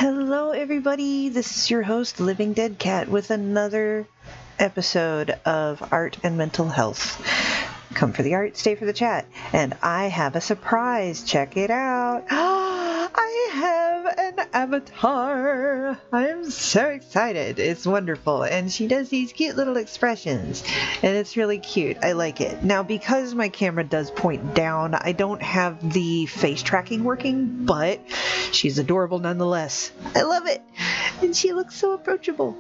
Hello, everybody. This is your host, Living Dead Cat, with another episode of Art and Mental Health. Come for the art, stay for the chat. And I have a surprise. Check it out. I have an avatar. I am so excited. It's wonderful. And she does these cute little expressions. And it's really cute. I like it. Now, because my camera does point down, I don't have the face tracking working, but she's adorable nonetheless. I love it. And she looks so approachable.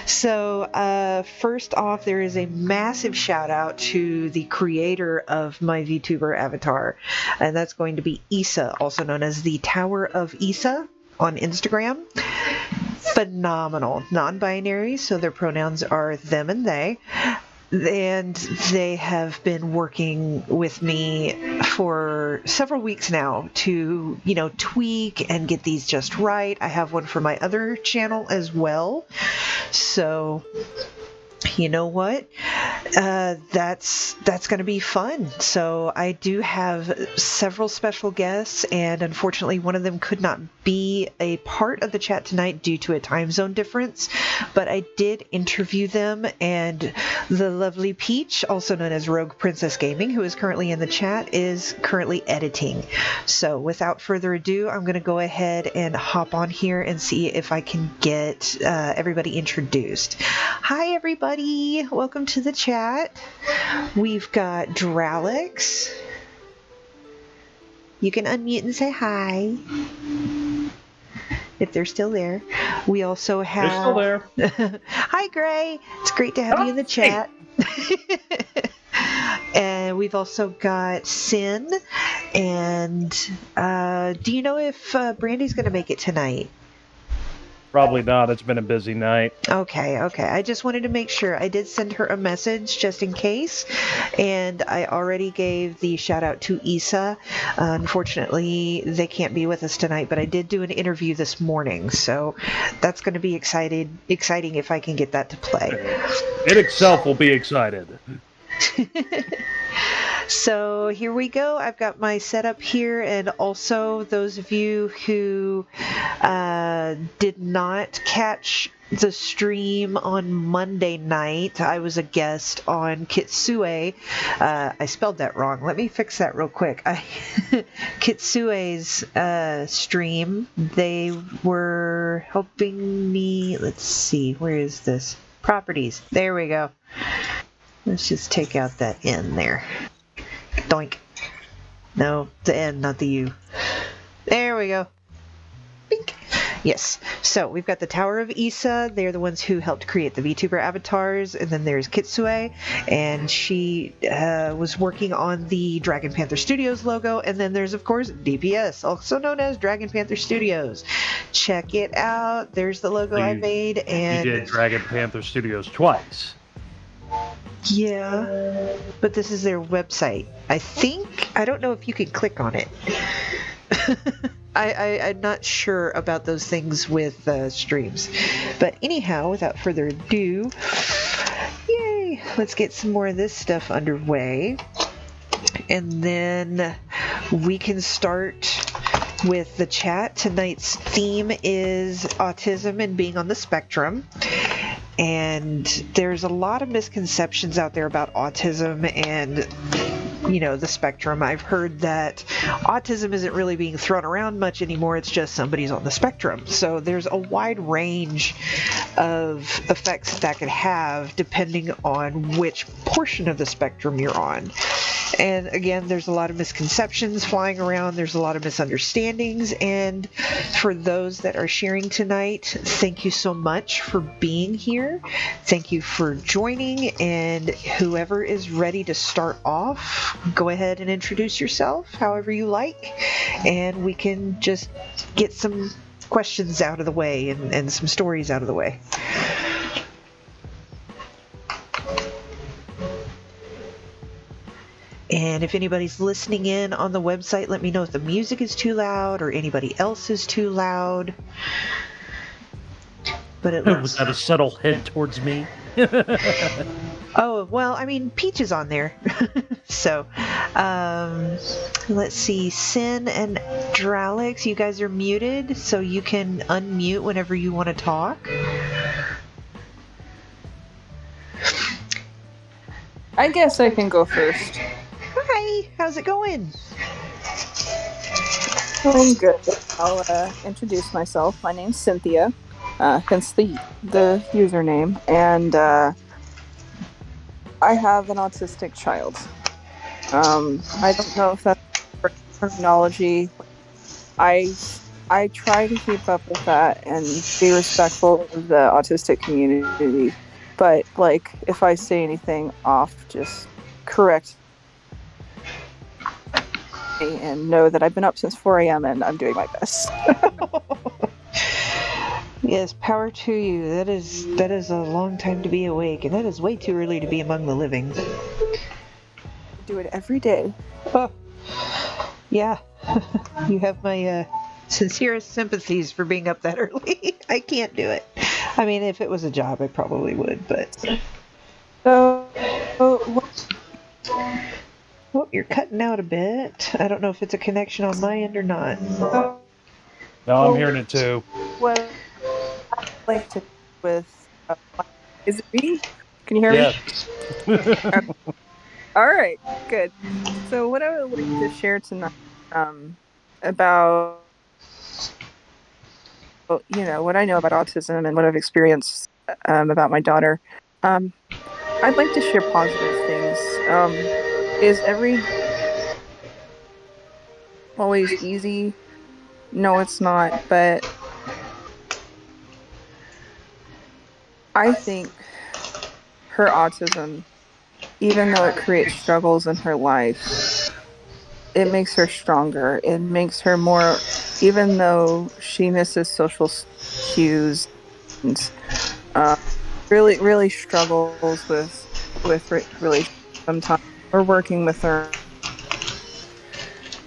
So, first off, there is a massive shout out to the creator of my VTuber avatar, and that's going to be Issa, also known as the Tower of Issa on Instagram. Phenomenal. Non-binary, so their pronouns are them and they. And they have been working with me for several weeks now to, tweak and get these just right. I have one for my other channel as well. So, you know what? That's going to be fun. So I do have several special guests, and unfortunately one of them could not be a part of the chat tonight due to a time zone difference, but I did interview them, and the lovely Peach, also known as Rogue Princess Gaming, who is currently in the chat, is currently editing. So without further ado, I'm going to go ahead and hop on here and see if I can get everybody introduced. Hi everybody, welcome to the chat. We've got Dralix. You can unmute and say hi if they're still there. We also have... They're still there. Hi, Gray. It's great to have you in the chat. And we've also got Sin. And do you know if Brandy's going to make it tonight? Probably not. It's been a busy night. Okay. I just wanted to make sure. I did send her a message just in case, and I already gave the shout out to Issa. Unfortunately, they can't be with us tonight, but I did do an interview this morning, so that's going to be exciting if I can get that to play. It itself will be excited. So here we go. I've got my setup here, and also those of you who did not catch the stream on Monday night, I was a guest on Kitsue. I spelled that wrong. Let me fix that real quick. Kitsue's stream, they were helping me. Let's see, where is this? Properties. There we go. Let's just take out that N there. Doink. No, the N, not the U. There we go. Bink. Yes. So we've got the Tower of Issa. They're the ones who helped create the VTuber avatars. And then there's Kitsue, and she was working on the Dragon Panther Studios logo. And then there's, of course, DPS, also known as Dragon Panther Studios. Check it out. There's the logo I made. And you did Dragon Panther Studios twice. Yeah, but this is their website. I don't know if you can click on it. I'm not sure about those things with streams. But anyhow, without further ado, yay, let's get some more of this stuff underway. And then we can start with the chat. Tonight's theme is autism and being on the spectrum. And there's a lot of misconceptions out there about autism and, the spectrum. I've heard that autism isn't really being thrown around much anymore. It's just somebody's on the spectrum. So there's a wide range of effects that could have depending on which portion of the spectrum you're on. And again, there's a lot of misconceptions flying around. There's a lot of misunderstandings. And for those that are sharing tonight, thank you so much for being here. Thank you for joining. And whoever is ready to start off, go ahead and introduce yourself however you like. And we can just get some questions out of the way and some stories out of the way. And if anybody's listening in on the website, let me know if the music is too loud or anybody else is too loud. But it looks... Was that a subtle hint towards me? Oh, well, I mean, Peach is on there. So Um, let's see, Sin and Dralix, you guys are muted, so you can unmute whenever you want to talk. I guess I can go first. Hi, how's it going? I'm good. I'll introduce myself. My name's Cynthia, hence the username, and I have an autistic child. I don't know if that's the right terminology. I I try to keep up with that and be respectful of the autistic community, but like if I say anything off, just correct me and know that I've been up since 4 a.m. and I'm doing my best. Yes, power to you. That is a long time to be awake, and that is way too early to be among the living. I do it every day. Oh, yeah. You have my sincerest sympathies for being up that early. I can't do it. I mean, if it was a job, I probably would, but. So, Oh, you're cutting out a bit. I don't know if it's a connection on my end or not. No, I'm hearing it too. what I like to with is it me? Can you hear me? Yes. All right, good. So, what I would like to share tonight about what I know about autism and what I've experienced about my daughter. I'd like to share positive things. Is every always easy? No, it's not. But I think her autism, even though it creates struggles in her life, it makes her stronger. It makes her more, even though she misses social cues and really, really struggles with relationships. Sometimes we're working with her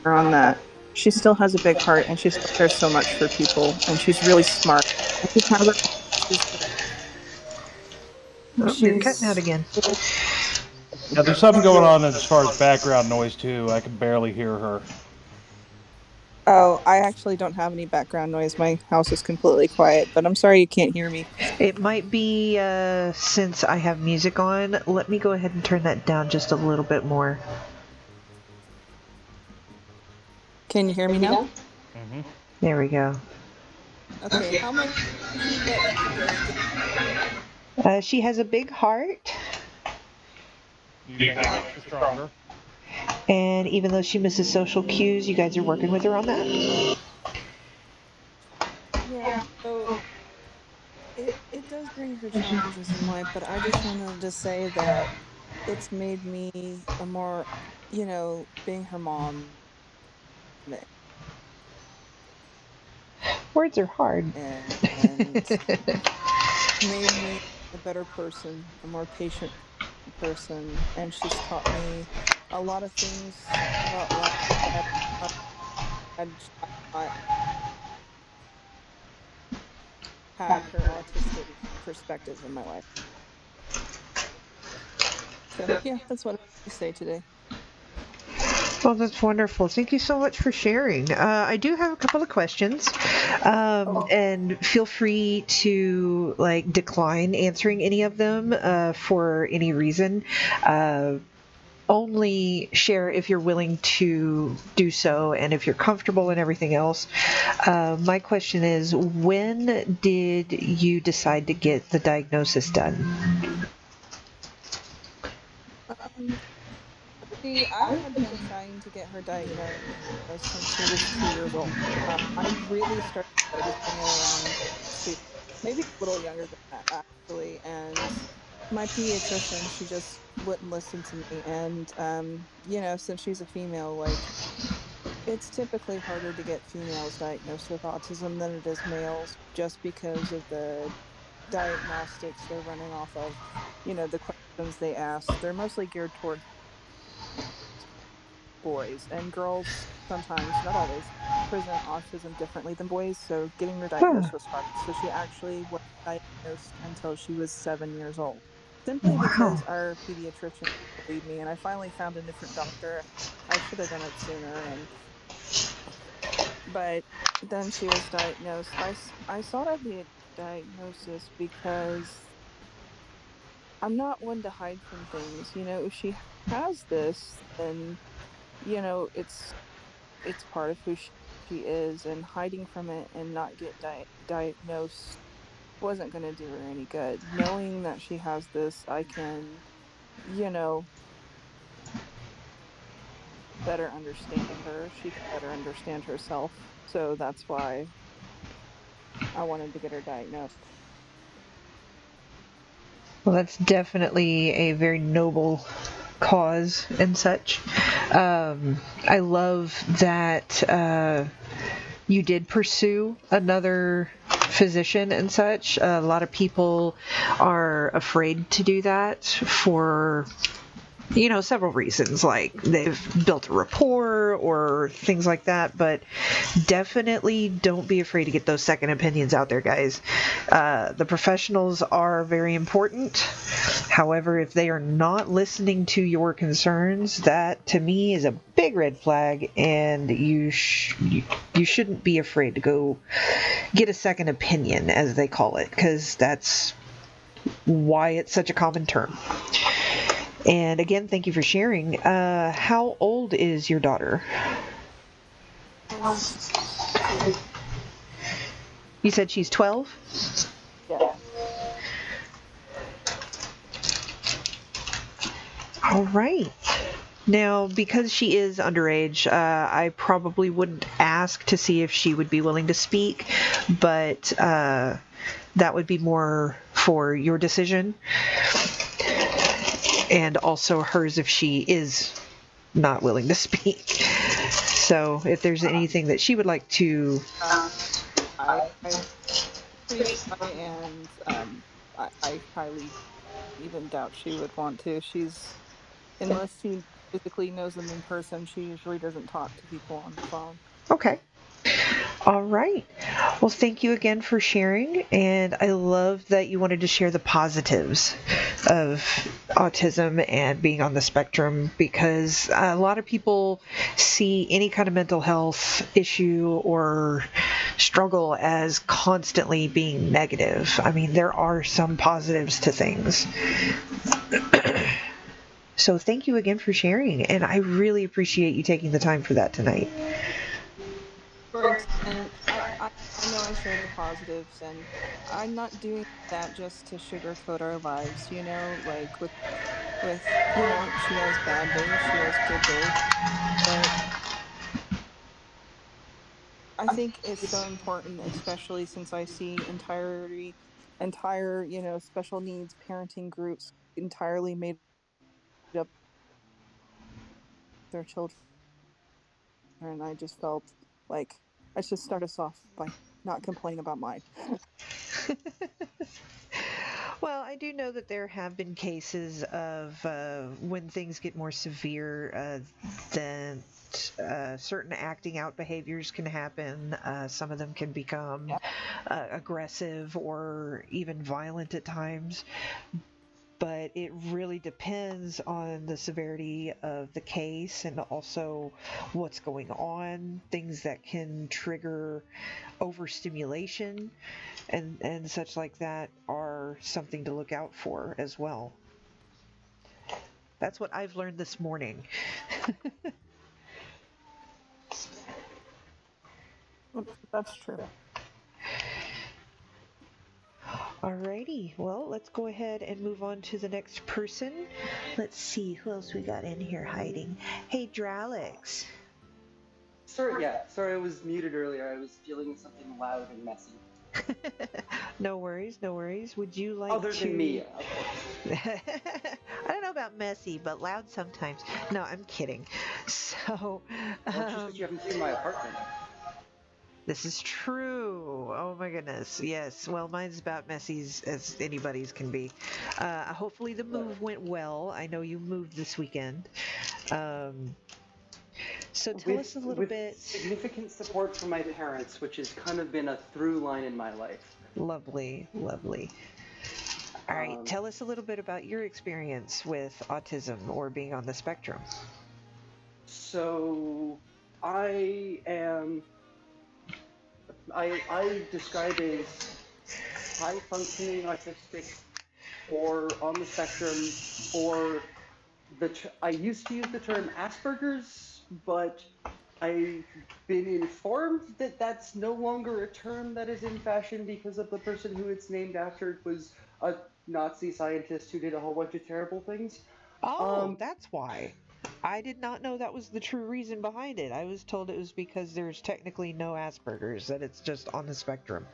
on that. She still has a big heart, and she still cares so much for people, and she's really smart. And she's kind of a, Oh, you're cutting out she's again. Yeah, there's something going on as far as background noise too. I can barely hear her. Oh, I actually don't have any background noise. My house is completely quiet, but I'm sorry you can't hear me. It might be since I have music on. Let me go ahead and turn that down just a little bit more. Can you hear me now? Mm-hmm. There we go. Okay, how much feedback did you guys get? She has a big heart, Do you think it makes her stronger? and even though she misses social cues, you guys are working with her on that. Yeah, so it does bring her challenges in life, but I just wanted to say that it's made me a more, being her mom Words are hard. and made me a better person, a more patient person, and she's taught me a lot of things about life that I had not had her autistic perspective in my life. So yeah, that's what I have to say today. Well, that's wonderful. Thank you so much for sharing. I do have a couple of questions, and feel free to like decline answering any of them for any reason. Only share if you're willing to do so and if you're comfortable and everything else. My question is, when did you decide to get the diagnosis done? Um, See, I had been trying to get her diagnosed since she was 2 years old. I really started noticing it around two, maybe a little younger than that, actually. And my pediatrician, she just wouldn't listen to me. And, since she's a female, like, it's typically harder to get females diagnosed with autism than it is males just because of the diagnostics they're running off of, the questions they ask. They're mostly geared towards boys, and girls sometimes, not always, present autism differently than boys, so getting her Huh. diagnosed was hard. So she actually wasn't diagnosed until she was 7 years old, simply Wow. because our pediatrician believe me, and I finally found a different doctor. I should have done it sooner, and but then she was diagnosed. I sought out the diagnosis because I'm not one to hide from things. If she has this, then it's part of who she is, and hiding from it and not get diagnosed wasn't going to do her any good. Knowing that she has this, I can, you know, better understand her. She can better understand herself. So that's why I wanted to get her diagnosed. Well, that's definitely a very noble cause and such. I love that you did pursue another physician and such. A lot of people are afraid to do that for several reasons, like they've built a rapport or things like that, but definitely don't be afraid to get those second opinions out there, guys. The professionals are very important. However, if they are not listening to your concerns, that to me is a big red flag, and you shouldn't be afraid to go get a second opinion, as they call it, because that's why it's such a common term. And again, thank you for sharing. How old is your daughter? She's You said she's 12? yeah. All right. Now, because she is underage, I probably wouldn't ask to see if she would be willing to speak, but that would be more for your decision, and also hers if she is not willing to speak. So if there's anything that she would like to... I'm pretty shy, and I highly even doubt she would want to. Unless she physically knows them in person, she usually doesn't talk to people on the phone. Okay. All right. Well, thank you again for sharing. And I love that you wanted to share the positives of autism and being on the spectrum, because a lot of people see any kind of mental health issue or struggle as constantly being negative. I mean, there are some positives to things. So thank you again for sharing. And I really appreciate you taking the time for that tonight. Of course, and I know I share the positives, and I'm not doing that just to sugarcoat our lives. Like she has bad days, she has good days, but I think it's so important, especially since I see entire special needs parenting groups entirely made up their children. And I just felt like I should start us off by not complaining about mine. Well, I do know that there have been cases of when things get more severe, then certain acting out behaviors can happen. Some of them can become Yeah. aggressive or even violent at times. But it really depends on the severity of the case and also what's going on. Things that can trigger overstimulation and such like that are something to look out for as well. That's what I've learned this morning. That's true. Alrighty, well, let's go ahead and move on to the next person. Let's see who else we got in here hiding. Hey, Dralix. Sorry, I was muted earlier. I was feeling something loud and messy. No worries, no worries. Would you like Other to... than me, of course. I don't know about messy, but loud sometimes. No, I'm kidding. So... Well, it's just that you haven't seen my apartment. This is true. Oh my goodness. Yes. Well, mine's about messy as anybody's can be. Hopefully the move went well. I know you moved this weekend. So tell us a little bit. Significant support from my parents, which has kind of been a through line in my life. Lovely, lovely. All right, tell us a little bit about your experience with autism or being on the spectrum. So I am, I describe as high functioning autistic or on the spectrum, or I used to use the term Asperger's, but I've been informed that that's no longer a term that is in fashion because of the person who it's named after was a Nazi scientist who did a whole bunch of terrible things. Oh, that's why. I did not know that was the true reason behind it. I was told it was because there's technically no Asperger's, that it's just on the spectrum.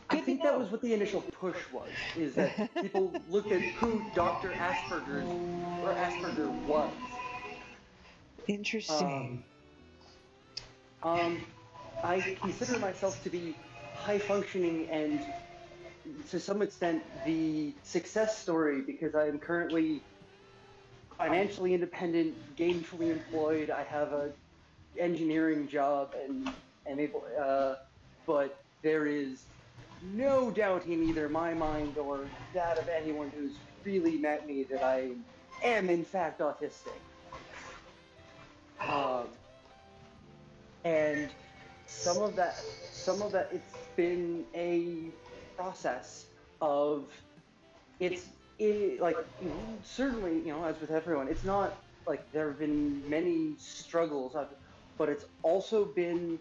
I think that was what the initial push was, is that people looked at who Dr. Asperger was. Interesting. I consider myself to be high functioning and to some extent the success story because I am currently financially independent, gainfully employed. I have a engineering job and am able, but there is no doubt in either my mind or that of anyone who's really met me that I am in fact autistic. And some of that, it's been a process of, like, certainly, as with everyone, it's not like there have been many struggles, but it's also been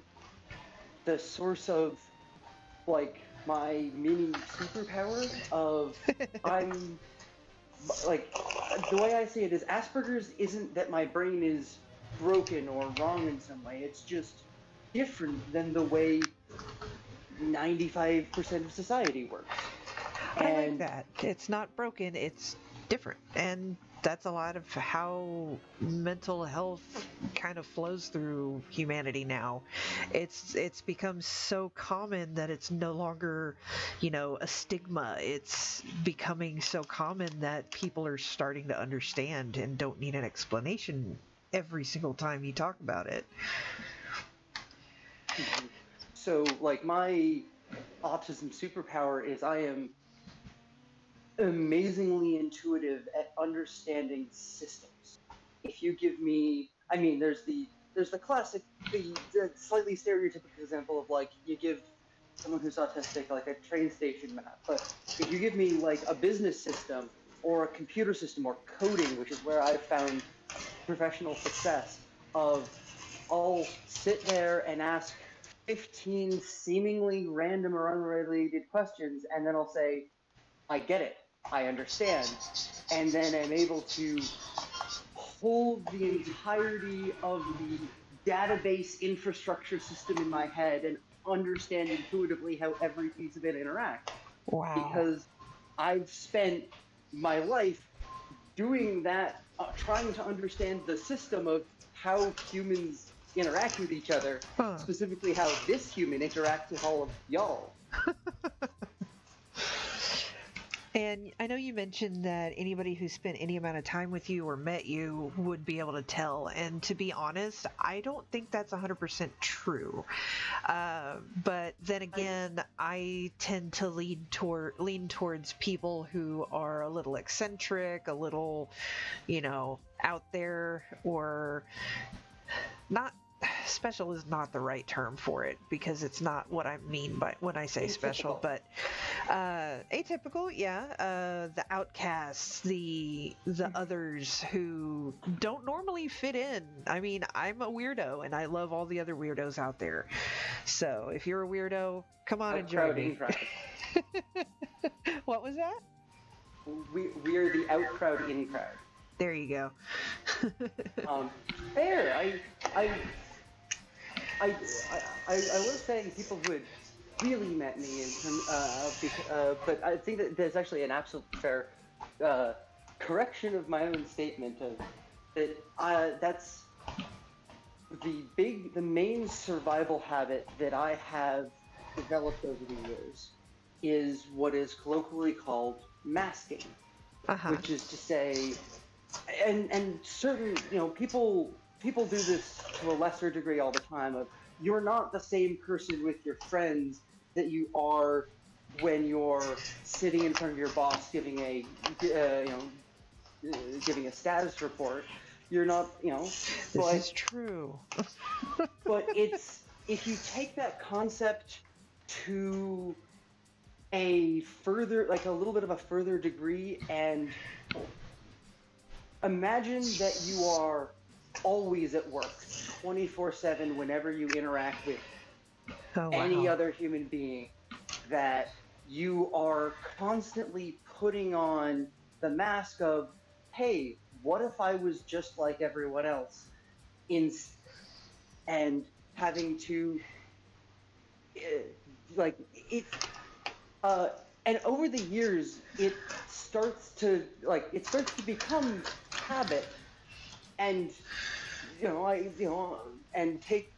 the source of, like, my mini superpower of, I'm, like, the way I see it is Asperger's isn't that my brain is broken or wrong in some way, it's just different than the way 95% of society works. I like that. It's not broken, it's different. And that's a lot of how mental health kind of flows through humanity now. It's become so common that it's no longer, a stigma. It's becoming so common that people are starting to understand and don't need an explanation every single time you talk about it. So, like, my autism superpower is I am amazingly intuitive at understanding systems. If you give me, there's the classic, the slightly stereotypical example of, like, you give someone who's autistic like a train station map, but if you give me like a business system or a computer system or coding, which is where I've found professional success, I'll sit there and ask 15 seemingly random or unrelated questions, and then I'll say, I get it, I understand, and then I'm able to hold the entirety of the database infrastructure system in my head and understand intuitively how every piece of it interacts. Wow. Because I've spent my life doing that, trying to understand the system of how humans interact with each other, specifically how this human interacts with all of y'all. And I know you mentioned that anybody who spent any amount of time with you or met you would be able to tell. And to be honest, I don't think that's 100% true. But then again, I tend to lean towards people who are a little eccentric, a little, out there, or not. Special is not the right term for it because it's not what I mean by when I say special, but atypical, yeah. The outcasts, the others who don't normally fit in. I mean, I'm a weirdo and I love all the other weirdos out there. So if you're a weirdo, come on and join me. What was that? We're the out crowd in crowd. There you go. Fair. I was saying people who had really met me in terms, but I think that there's actually an absolute fair correction of my own statement of that. That's the main survival habit that I have developed over the years is what is colloquially called masking, which is to say, and certain people do this to a lesser degree all the time. Of you're not the same person with your friends that you are when you're sitting in front of your boss giving a giving a status report. You're not, This is true. but it's if you take that concept to a further, like a little bit of a further degree, and imagine that you are always at work 24/7 whenever you interact with Oh, any wow. other human being, that you are constantly putting on the mask of, hey, what if I was just like everyone else, in and having to like it and over the years it starts to become habit, and and take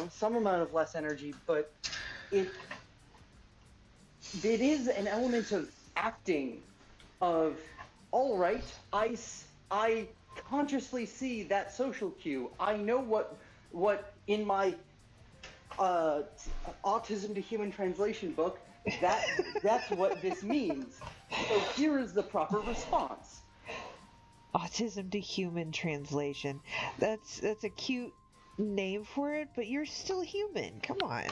some amount of less energy, but it it is an element of acting, of, all right, I consciously see that social cue. I know what in my uh, Autism to Human Translation book, that's what this means. So here is the proper response. Autism to Human Translation. That's a cute name for it, but you're still human. Come on.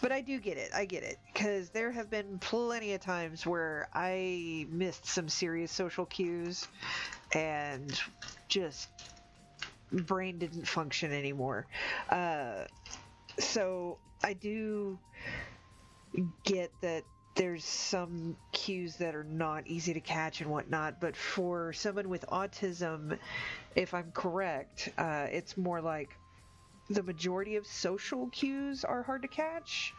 But I do get it. I get it. Because there have been plenty of times where I missed some serious social cues and just brain didn't function anymore. So I do get that there's some cues that are not easy to catch and whatnot, but for someone with autism, if I'm correct, it's more like the majority of social cues are hard to catch,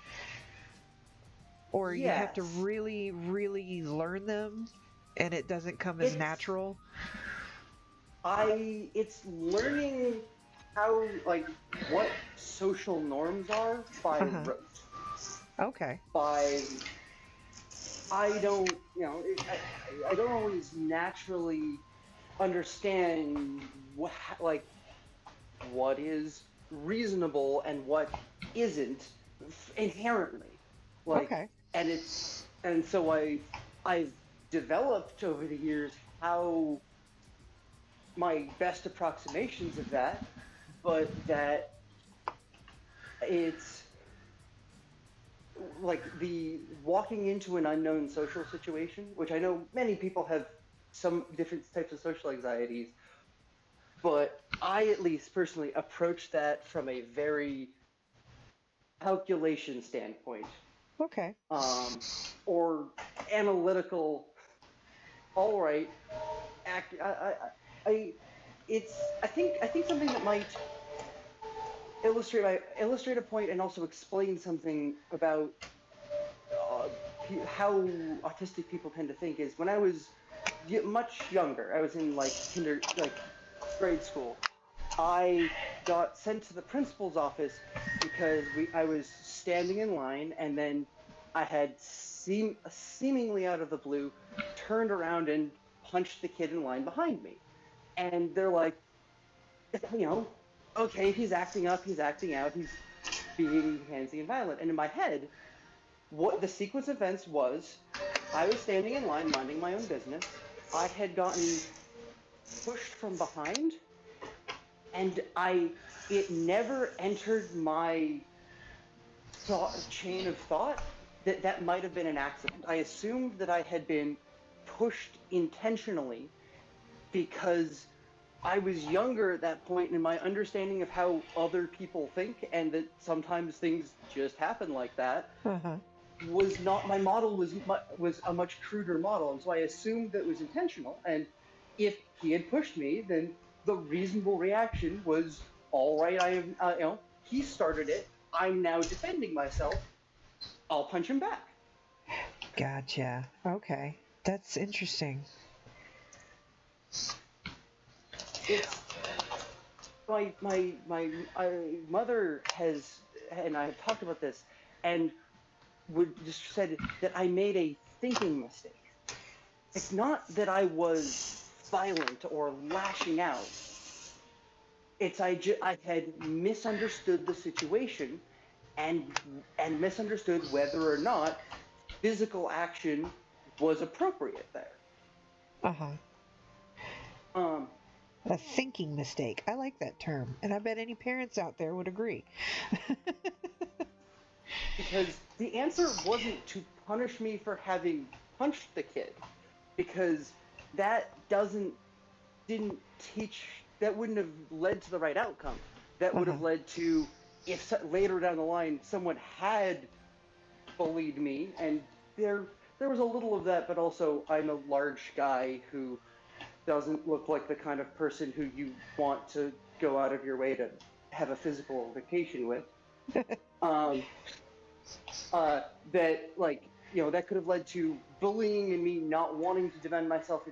or you have to Yes. really, really learn them, and it doesn't come as It's natural. it's learning how, like, what social norms are by Uh-huh. rote. Okay. By I don't, I don't always naturally understand what is reasonable and what isn't inherently, like, Okay. and so I've developed over the years how my best approximations of that, but that it's like the walking into an unknown social situation, which I know many people have some different types of social anxieties, but I at least personally approach that from a very calculation standpoint, Okay. or analytical. All right, I I think something that might illustrate a point and also explain something about uh, how autistic people tend to think is, when I was much younger, I was in like grade school. I got sent to the principal's office because I was standing in line, and then I had seemingly out of the blue turned around and punched the kid in line behind me. And they're like, you know, okay, he's acting up, he's acting out, he's being handsy and violent. And in my head, what the sequence of events was, I was standing in line minding my own business. I had gotten pushed from behind, and it never entered my chain of thought that that might have been an accident. I assumed that I had been pushed intentionally because I was younger at that point, and my understanding of how other people think, and that sometimes things just happen like that, Uh-huh. was not, my model was a much cruder model, and so I assumed that it was intentional. And if he had pushed me, then the reasonable reaction was, all right, I am, he started it. I'm now defending myself. I'll punch him back. Gotcha. Okay. That's interesting. It's my mother has, and I have talked about this, and would just said that I made a thinking mistake. It's not that I was violent or lashing out. It's I had misunderstood the situation, and misunderstood whether or not physical action was appropriate there. Uh-huh. Um, A thinking mistake. I like that term, and I bet any parents out there would agree. because the answer wasn't to punish me for having punched the kid, because that didn't teach, that wouldn't have led to the right outcome. That would have led to, if later down the line someone had bullied me, and there was a little of that, but also I'm a large guy who doesn't look like the kind of person who you want to go out of your way to have a physical altercation with. That, like, that could have led to bullying and me not wanting to defend myself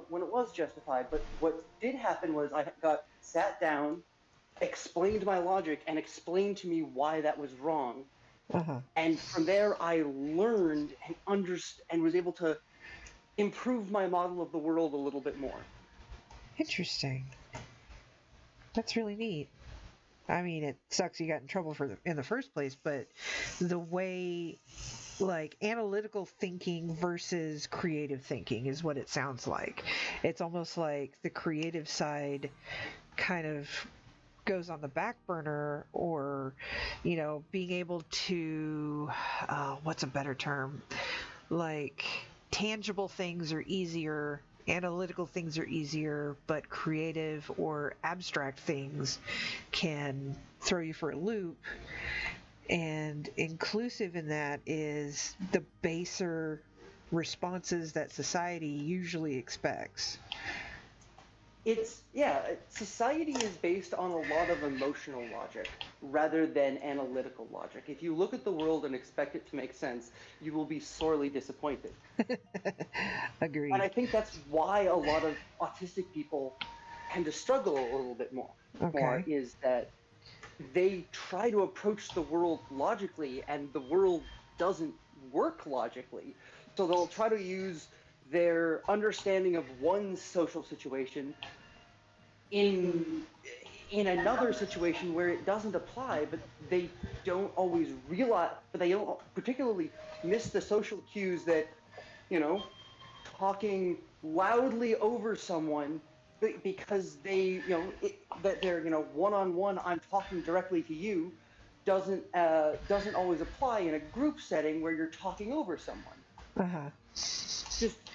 when it was justified. But what did happen was I got sat down, explained my logic, and explained to me why that was wrong. And from there, I learned and understood and was able to improve my model of the world a little bit more. Interesting. That's really neat. I mean, it sucks you got in trouble in the first place, but the way, like, analytical thinking versus creative thinking is what it sounds like. It's almost like the creative side kind of goes on the back burner, or, being able to, what's a better term? Like, tangible things are easier, analytical things are easier, but creative or abstract things can throw you for a loop. And inclusive in that is the baser responses that society usually expects. Society is based on a lot of emotional logic rather than analytical logic. If you look at the world and expect it to make sense, you will be sorely disappointed. Agreed. And I think that's why a lot of autistic people tend to struggle a little bit more, is that they try to approach the world logically, and the world doesn't work logically. So they'll try to use their understanding of one social situation in another situation where it doesn't apply, but they don't always realize, but they don't particularly miss the social cues that, talking loudly over someone because that they're, one-on-one, I'm talking directly to you, doesn't always apply in a group setting where you're talking over someone.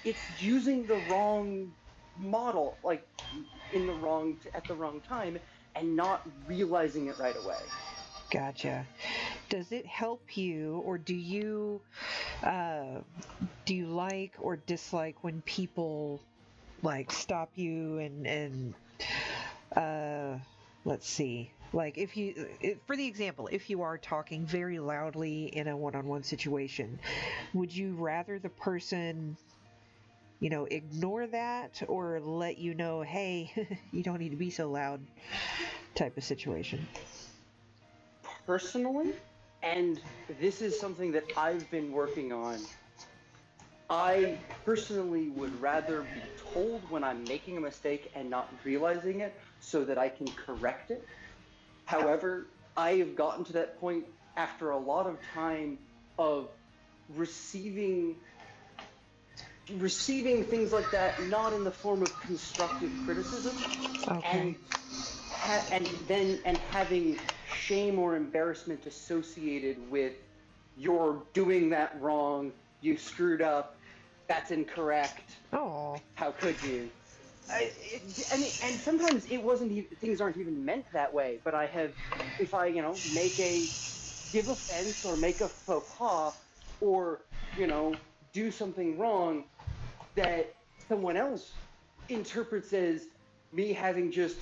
It's using the wrong model, like at the wrong time, and not realizing it right away. Gotcha. Does it help you, or do you like or dislike when people like stop you and let's see, like for the example, if you are talking very loudly in a one-on-one situation, would you rather the person ignore that, or let you know, hey, you don't need to be so loud, type of situation? Personally, and this is something that I've been working on, I personally would rather be told when I'm making a mistake and not realizing it so that I can correct it. However, I have gotten to that point after a lot of time of receiving things like that, not in the form of constructive criticism, and having shame or embarrassment associated with, you're doing that wrong, you screwed up, that's incorrect. Oh, how could you? And sometimes it wasn't even, things aren't even meant that way. But if I give offense or make a faux pas, or do something wrong that someone else interprets as me having just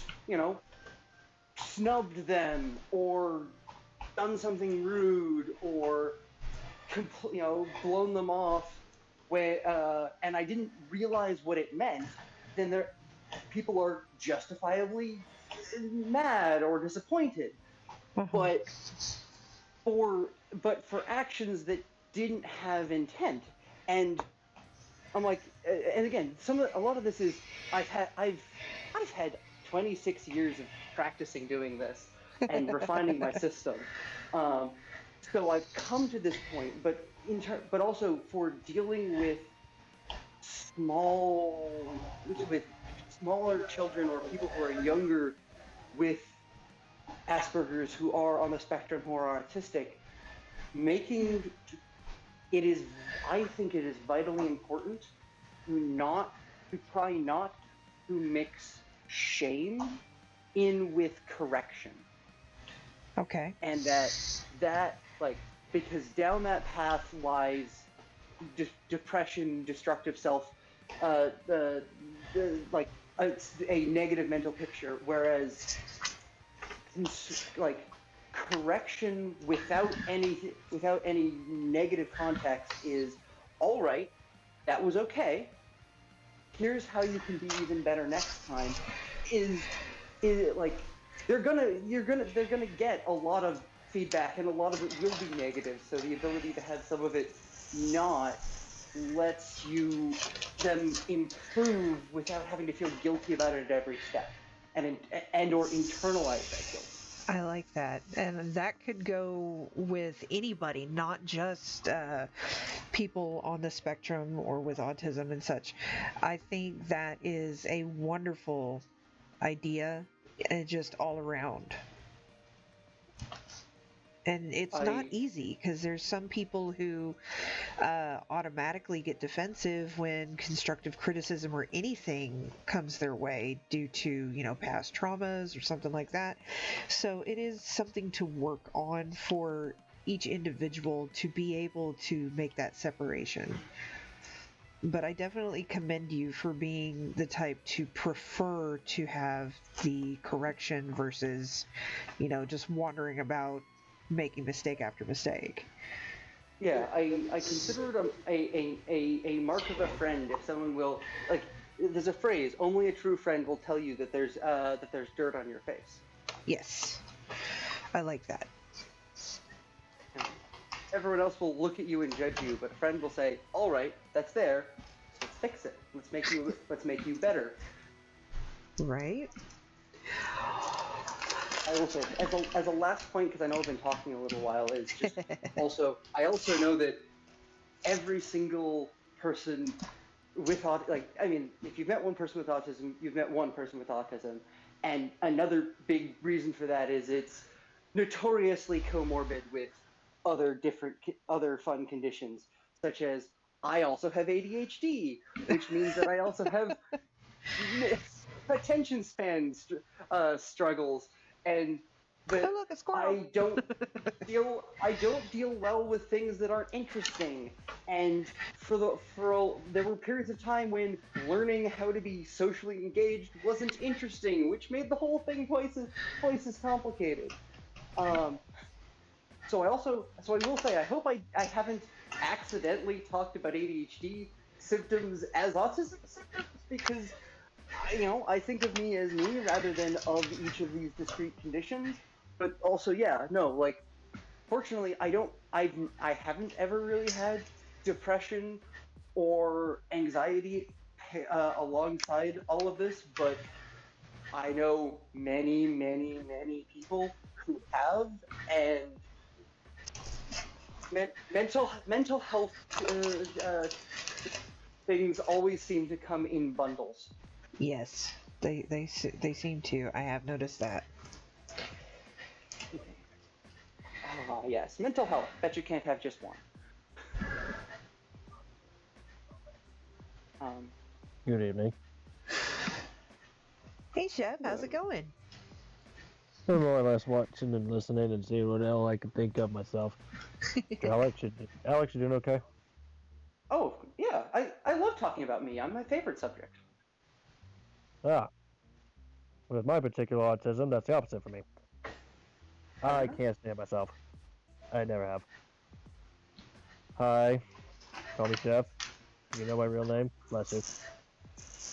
snubbed them or done something rude or blown them off, and I didn't realize what it meant, then people are justifiably mad or disappointed. But for actions that didn't have intent, and I'm like, and again, a lot of this is I've had 26 years of practicing doing this and refining my system. So I've come to this point, but but also for dealing with with smaller children or people who are younger with Asperger's who are on the spectrum who are autistic, making I think it is vitally important to try not to mix shame in with correction. Okay. And that like, because down that path lies depression, destructive self, like a negative mental picture, whereas like correction without any negative context is all right, that was okay, here's how you can be even better next time, is like they're gonna get a lot of feedback and a lot of it will be negative, so the ability to have some of it not lets them improve without having to feel guilty about it at every step and or internalize that guilt. I like that. And that could go with anybody, not just people on the spectrum or with autism and such. I think that is a wonderful idea, and just all around. And it's not easy, because there's some people who automatically get defensive when constructive criticism or anything comes their way due to, past traumas or something like that. So it is something to work on for each individual to be able to make that separation. But I definitely commend you for being the type to prefer to have the correction versus, just wandering about making mistake after mistake. Yeah, I consider it a mark of a friend if someone will, like, there's a phrase, only a true friend will tell you that there's dirt on your face. Yes, I like that. Everyone else will look at you and judge you, but a friend will say, all right, that's there, let's fix it, let's make you better. Right. I will say, as a last point, because I know I've been talking a little while, is just also, I also know that every single person with if you've met one person with autism, you've met one person with autism, and another big reason for that is it's notoriously comorbid with other fun conditions, such as I also have ADHD, which means that I also have attention span struggles, and that look, a squirrel. I don't deal well with things that aren't interesting. And there were periods of time when learning how to be socially engaged wasn't interesting, which made the whole thing twice as complicated. So I will say, I hope I haven't accidentally talked about ADHD symptoms as autism symptoms, because I think of me as me rather than of each of these discrete conditions. But also, yeah, no, like, fortunately, I haven't ever really had depression or anxiety alongside all of this, but I know many, many, many people who have, and mental health things always seem to come in bundles. Yes, they seem to. I have noticed that. Ah, yes, mental health. Bet you can't have just one. Good evening. Hey, Chef, how's it going? I'm more or less watching and listening and seeing what hell I can think of myself. Alex, you doing okay? Oh, yeah, I love talking about me. I'm my favorite subject. Ah. With my particular autism, that's the opposite for me. I can't stand myself. I never have. Hi. Call me Chef. You know my real name? Bless you.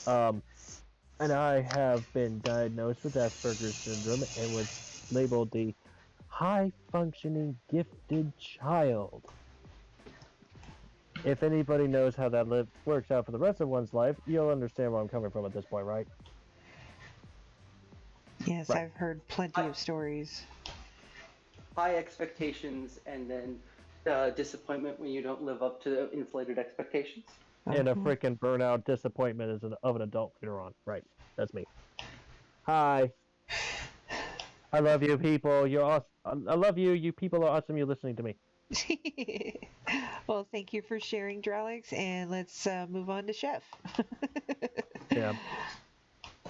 And I have been diagnosed with Asperger's syndrome and was labeled the high-functioning gifted child. If anybody knows how that works out for the rest of one's life, you'll understand where I'm coming from at this point, right? Yes, I've heard plenty of stories. High expectations and then disappointment when you don't live up to inflated expectations. And a Uh-huh. freaking burnout disappointment of an adult later on. Right. That's me. Hi. I love you people. You're awesome. I love you. You people are awesome. You're listening to me. Well, thank you for sharing, Dralix, and let's move on to Chef. Yeah.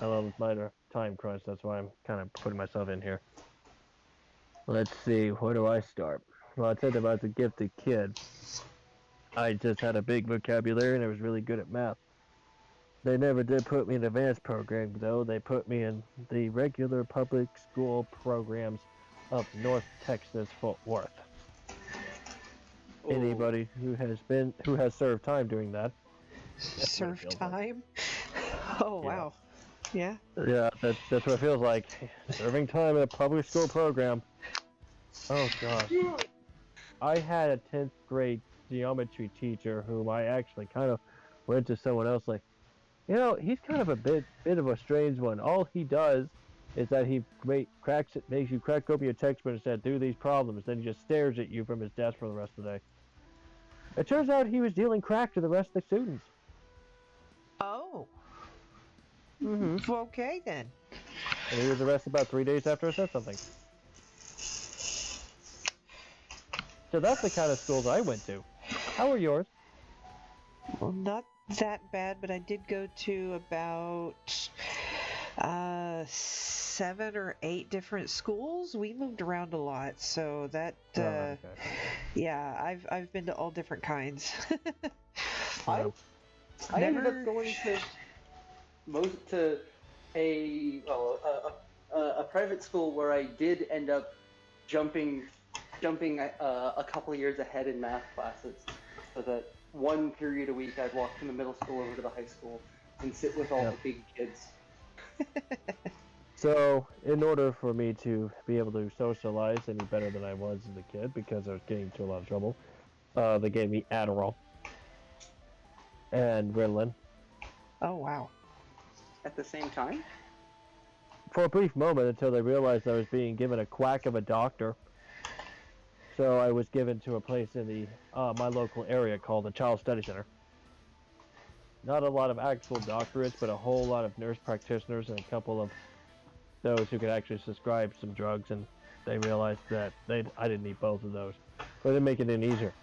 I love my time crunch. That's why I'm kind of putting myself in here. Let's see. Where do I start? Well, I said about the gifted kid. I just had a big vocabulary and I was really good at math. They never did put me in advanced program, though. They put me in the regular public school programs of North Texas, Fort Worth. Oh, Anybody who has served time doing that, that's what it Serve feels like. time. Oh, Yeah. wow. Yeah. Yeah, that's what it feels like. Serving time in a public school program. Oh gosh. I had a 10th grade geometry teacher whom I actually kind of went to someone else like, he's kind of a bit of a strange one. All he does is that he makes you crack open your textbook and said, do these problems. Then he just stares at you from his desk for the rest of the day. It turns out he was dealing crack to the rest of the students. Oh. Mm-hmm. Okay, then. And he was arrested about 3 days after I said something. So that's the kind of schools I went to. How are yours? Well, not that bad, but I did go to about 7 or 8 different schools. We moved around a lot, so that Okay. yeah, I've been to all different kinds. I ended Never- up going to a private school where I did end up jumping a couple years ahead in math classes, so that one period a week I'd walk from the middle school over to the high school and sit with all the big kids. So, in order for me to be able to socialize any better than I was as a kid, because I was getting into a lot of trouble, they gave me Adderall and Ritalin. Oh, wow. At the same time? For a brief moment, until they realized I was being given a quack of a doctor. So I was given to a place in the my local area called the Child Study Center. Not a lot of actual doctorates, but a whole lot of nurse practitioners and a couple of those who could actually prescribe some drugs, and they realized that I didn't need both of those. So they didn't make it any easier.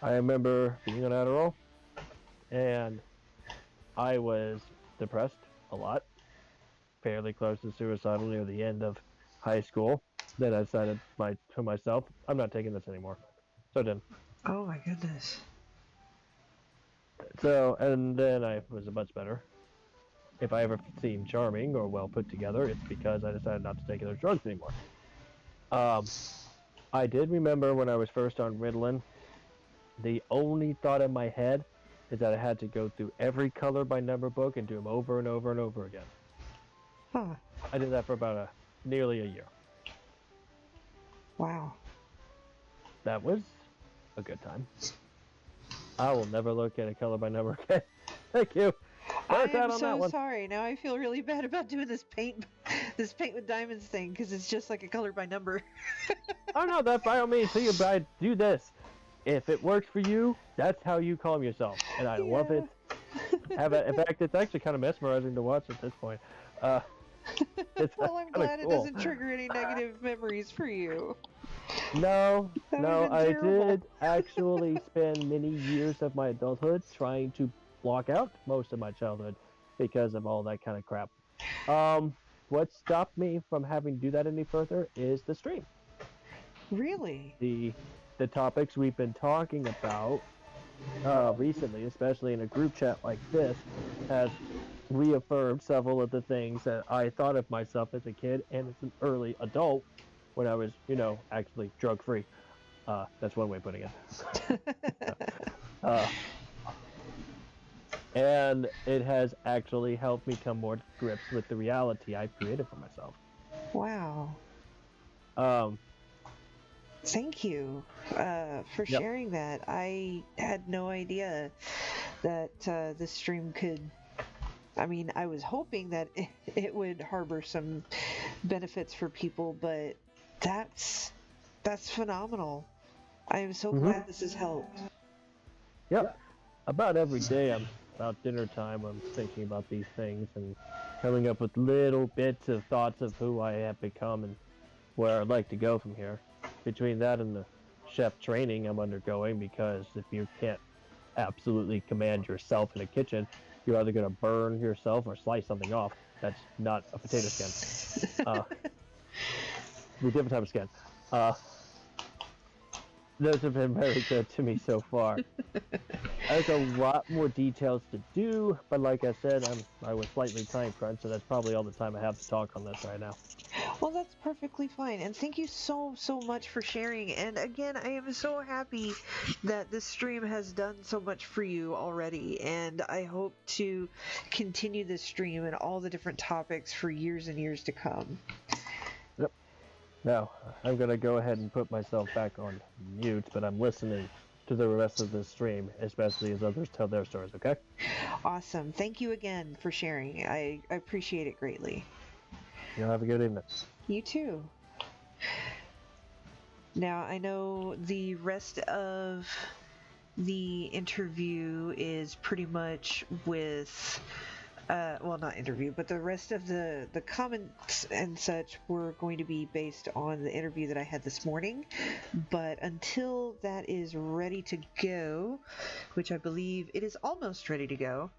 I remember being on Adderall, and I was depressed a lot, fairly close to suicidal near the end of high school. Then I decided to myself, I'm not taking this anymore. So then, Oh my goodness. and then I was much better. If I ever seem charming or well put together, it's because I decided not to take those drugs anymore. I did remember when I was first on Ritalin, the only thought in my head is that I had to go through every color by number book and do them over and over and over again. Huh. I did that for about nearly a year. Wow. That was a good time. I will never look at a color by number again. Thank you. I Put that am on that so one. sorry. Now I feel really bad about doing this paint with diamonds thing because it's just like a color by number. Oh no, that by all means, do this. If it works for you, that's how you calm yourself, and I love it. In fact, it's actually kind of mesmerizing to watch at this point. It's Well, I'm kinda glad it cool. doesn't trigger any negative memories for you. No, That no, would've been I terrible. did actually spend many years of my adulthood trying to block out most of my childhood because of all that kind of crap. What stopped me from having to do that any further is the stream. Really? The topics we've been talking about recently, especially in a group chat like this, has reaffirmed several of the things that I thought of myself as a kid and as an early adult when I was, actually drug free. That's one way of putting it. And it has actually helped me come more to grips with the reality I've created for myself. Wow. Um, Thank you for sharing that. I had no idea that this stream could. I mean, I was hoping that it would harbor some benefits for people, but that's phenomenal. I am so Mhm. glad this has helped. Yep. About every day, about dinner time, I'm thinking about these things and coming up with little bits of thoughts of who I have become and where I'd like to go from here. Between that and the chef training I'm undergoing, because if you can't absolutely command yourself in a kitchen, you're either going to burn yourself or slice something off. That's not a potato skin. The different type of skin. Uh, those have been very good to me so far. There's a lot more details to do, but like I said, I was slightly time crunched, so that's probably all the time I have to talk on this right now. Well, that's perfectly fine. And thank you so, so much for sharing. And again, I am so happy that this stream has done so much for you already. And I hope to continue this stream and all the different topics for years and years to come. Yep. Now, I'm going to go ahead and put myself back on mute, but I'm listening to the rest of this stream, especially as others tell their stories, okay? Awesome. Thank you again for sharing. I appreciate it greatly. You have a good evening. You too. Now, I know the rest of the interview is pretty much with, well, not interview, but the rest of the comments and such were going to be based on the interview that I had this morning. But until that is ready to go, which I believe it is almost ready to go,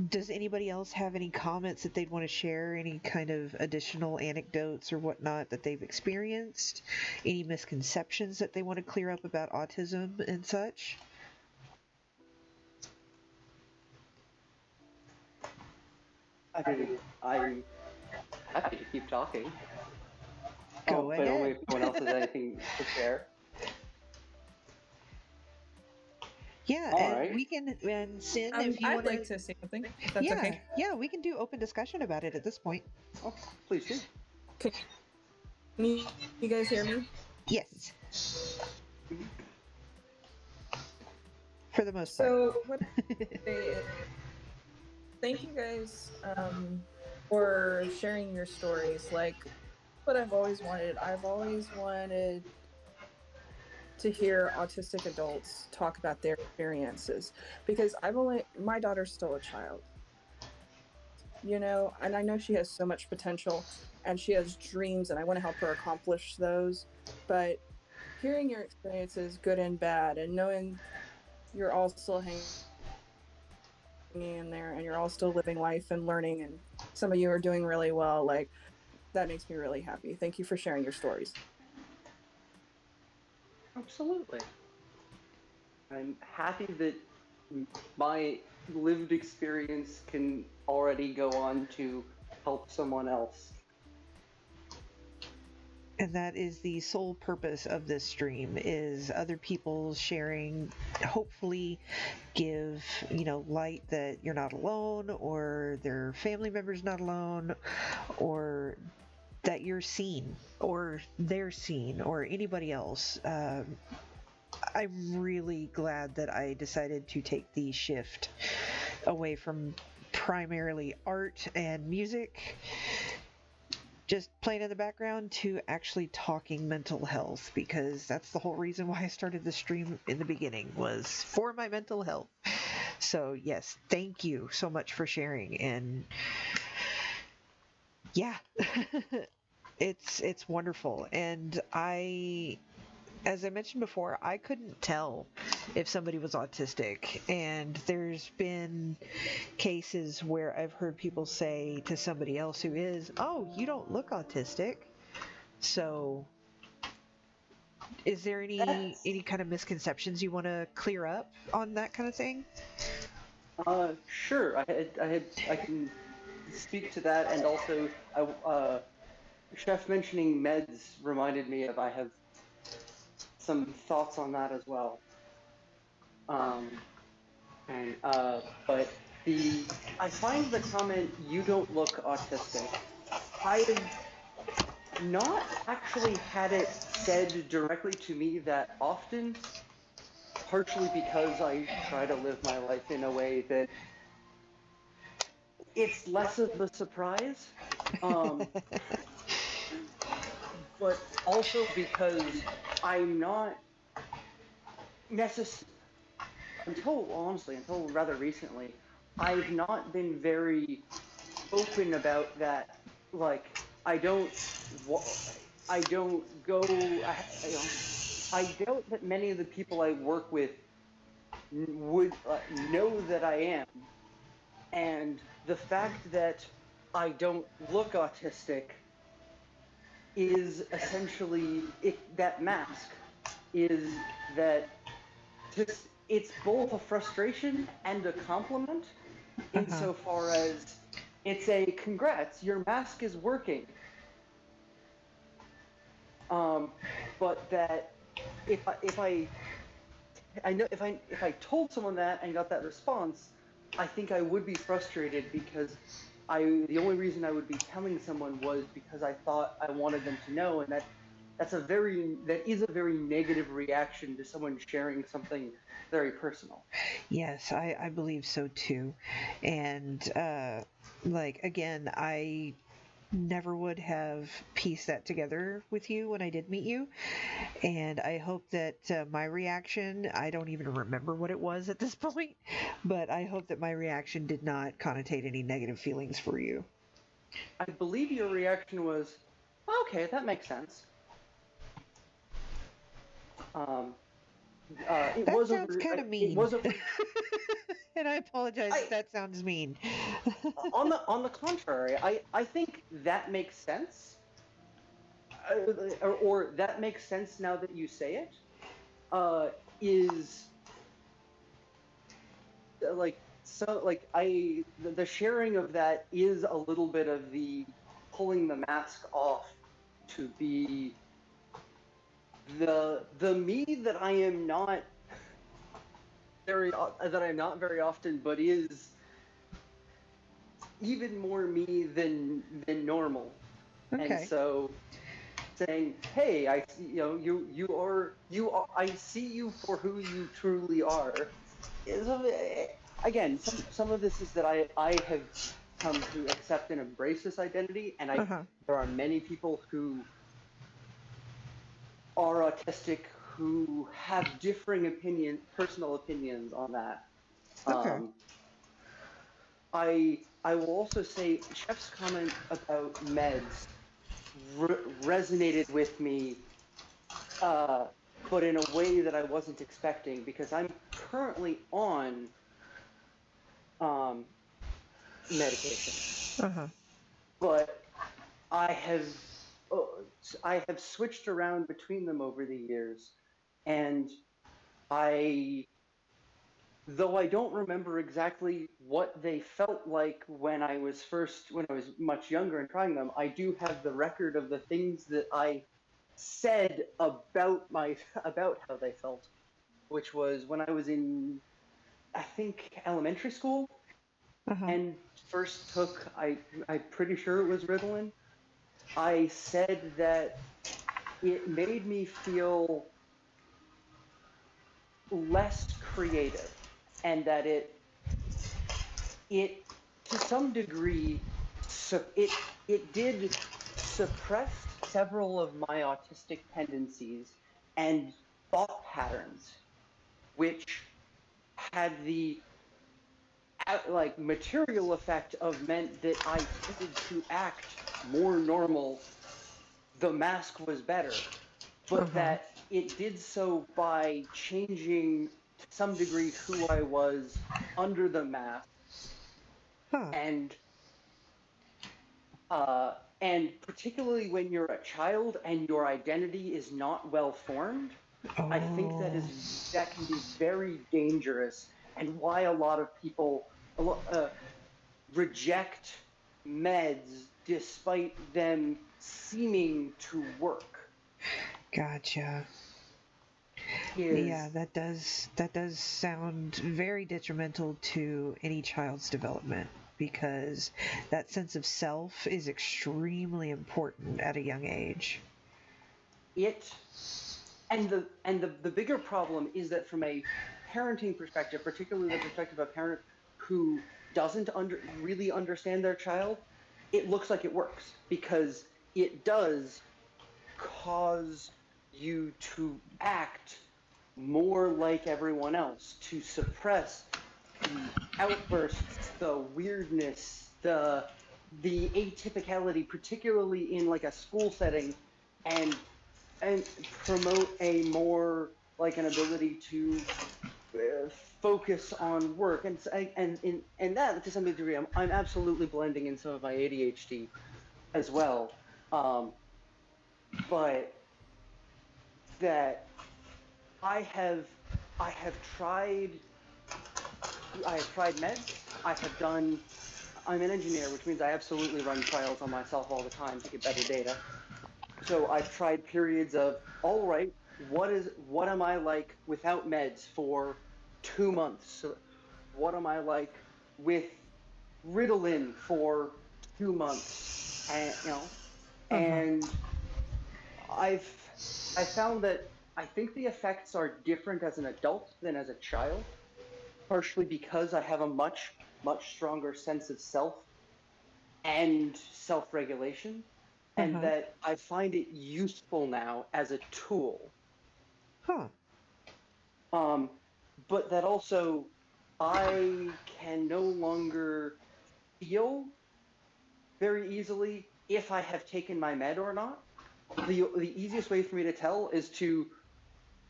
does anybody else have any comments that they'd want to share? Any kind of additional anecdotes or whatnot that they've experienced? Any misconceptions that they want to clear up about autism and such? I mean, I'm happy to keep talking. Go But only ahead. if no one else has anything to share. Yeah, All and right. we can, and Sin, if you I'd want like to say something, if that's yeah, okay. yeah, we can do open discussion about it at this point. Oh, please do. Can you guys hear me? Yes, for the most part. So what I say is, thank you guys for sharing your stories. Like what I've always wanted. I've always wanted to hear autistic adults talk about their experiences, because my daughter's still a child, you know, and I know she has so much potential and she has dreams and I want to help her accomplish those. But hearing your experiences, good and bad, and knowing you're all still hanging in there and you're all still living life and learning, and some of you are doing really well, like that makes me really happy. Thank you for sharing your stories. Absolutely. I'm happy that my lived experience can already go on to help someone else. And that is the sole purpose of this stream, is other people sharing, hopefully give, light that you're not alone, or their family members not alone, or that you're seen, or they're seen, or anybody else. I'm really glad that I decided to take the shift away from primarily art and music, just playing in the background, to actually talking mental health, because that's the whole reason why I started the stream in the beginning, was for my mental health. So yes, thank you so much for sharing. And yeah, it's wonderful. And as I mentioned before, I couldn't tell if somebody was autistic, and there's been cases where I've heard people say to somebody else who is, "Oh, you don't look autistic." So, is there any kind of misconceptions you want to clear up on that kind of thing? Sure. I can speak to that, and also, Chef mentioning meds reminded me of I have some thoughts on that as well. And but I find the comment "you don't look autistic." I've not actually had it said directly to me that often, partially because I try to live my life in a way that it's less of a surprise. Um, but also because I'm not necessarily, until rather recently, I've not been very open about that. Like, I don't, I don't go, I doubt that many of the people I work with would know that I am. And the fact that I don't look autistic is essentially that mask is that just it's both a frustration and a compliment insofar as it's a congrats, your mask is working. But that if I know if I told someone that and got that response, I think I would be frustrated because the only reason I would be telling someone was because I thought I wanted them to know, and that is a very negative reaction to someone sharing something very personal. Yes, I believe so too. And like again, I never would have pieced that together with you when I did meet you. And I hope that my reaction, I don't even remember what it was at this point, but I hope that my reaction did not connotate any negative feelings for you. I believe your reaction was, okay, that makes sense. It That was sounds kind of it mean. was a And I apologize if I, that sounds mean. on the contrary, I think that makes sense, or that makes sense now that you say it. Is like so like the sharing of that is a little bit of the pulling the mask off to be the me that I am not very often, but is even more me than normal. And Okay. so saying, "Hey, I see, you are I see you for who you truly are." Is again, some of this is that I have come to accept and embrace this identity, and Uh-huh. there are many people who are autistic who have differing personal opinions on that. Okay. Um, I will also say Chef's comment about meds resonated with me, but in a way that I wasn't expecting because I'm currently on medication, Uh-huh. but I have uh, I have switched around between them over the years, and I though I don't remember exactly what they felt like when I was much younger and trying them, I do have the record of the things that I said about about how they felt, which was when I was in I think elementary school Uh-huh. and first took I'm pretty sure it was Ritalin. I said that it made me feel less creative and that it to some degree it did suppress several of my autistic tendencies and thought patterns which had the like material effect of meant that I tended to act more normal. The mask was better, but Uh-huh. that it did so by changing to some degree who I was under the mask Huh. and and particularly when you're a child and your identity is not well formed, I think Oh. that can be very dangerous, and why a lot of people reject meds despite them seeming to work. Gotcha. Yeah, Is that does sound very detrimental to any child's development because that sense of self is extremely important at a young age. it the bigger problem is that from a parenting perspective, particularly the perspective of a parent who doesn't really understand their child, it looks like it works because it does cause you to act more like everyone else, to suppress the outbursts, the weirdness, the atypicality, particularly in like a school setting, and and promote a more like an ability to focus on work and that to some degree I'm absolutely blending in some of my ADHD as well, but that I have I have tried I have tried meds. I'm an engineer, which means I absolutely run trials on myself all the time to get better data. So I've tried periods of, all right, what am I like without meds for 2 months? So what am I like with Ritalin for 2 months? And and I've I found that I think the effects are different as an adult than as a child, partially because I have a much stronger sense of self and self-regulation, and Uh-huh. that I find it useful now as a tool. Huh. Um, but that also I can no longer feel very easily if I have taken my med or not. The easiest way for me to tell is to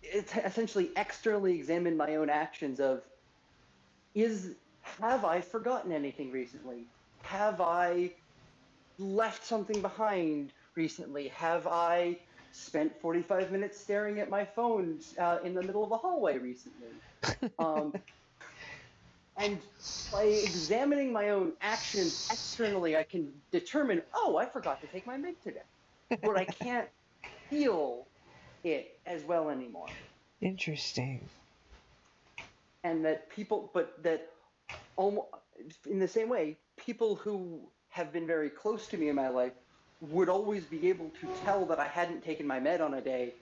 essentially externally examine my own actions of is have I forgotten anything recently? Have I left something behind recently? Have I spent 45 minutes staring at my phone in the middle of a hallway recently? Um, and by examining my own actions externally, I can determine, oh, I forgot to take my mid today. But I can't feel it as well anymore. Interesting. And that people, but that almost in the same way, people who have been very close to me in my life would always be able to tell that I hadn't taken my med on a day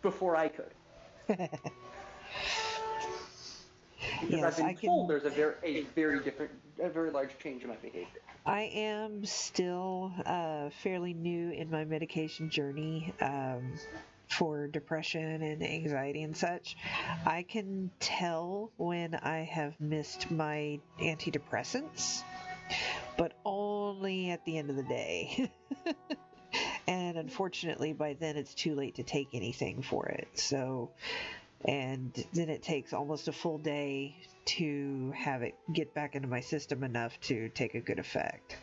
before I could. Because I've Yes, been I told can. there's a very large change in my behavior. I am still fairly new in my medication journey for depression and anxiety and such. I can tell when I have missed my antidepressants, but only at the end of the day. And unfortunately, by then it's too late to take anything for it. So, and then it takes almost a full day to have it get back into my system enough to take a good effect.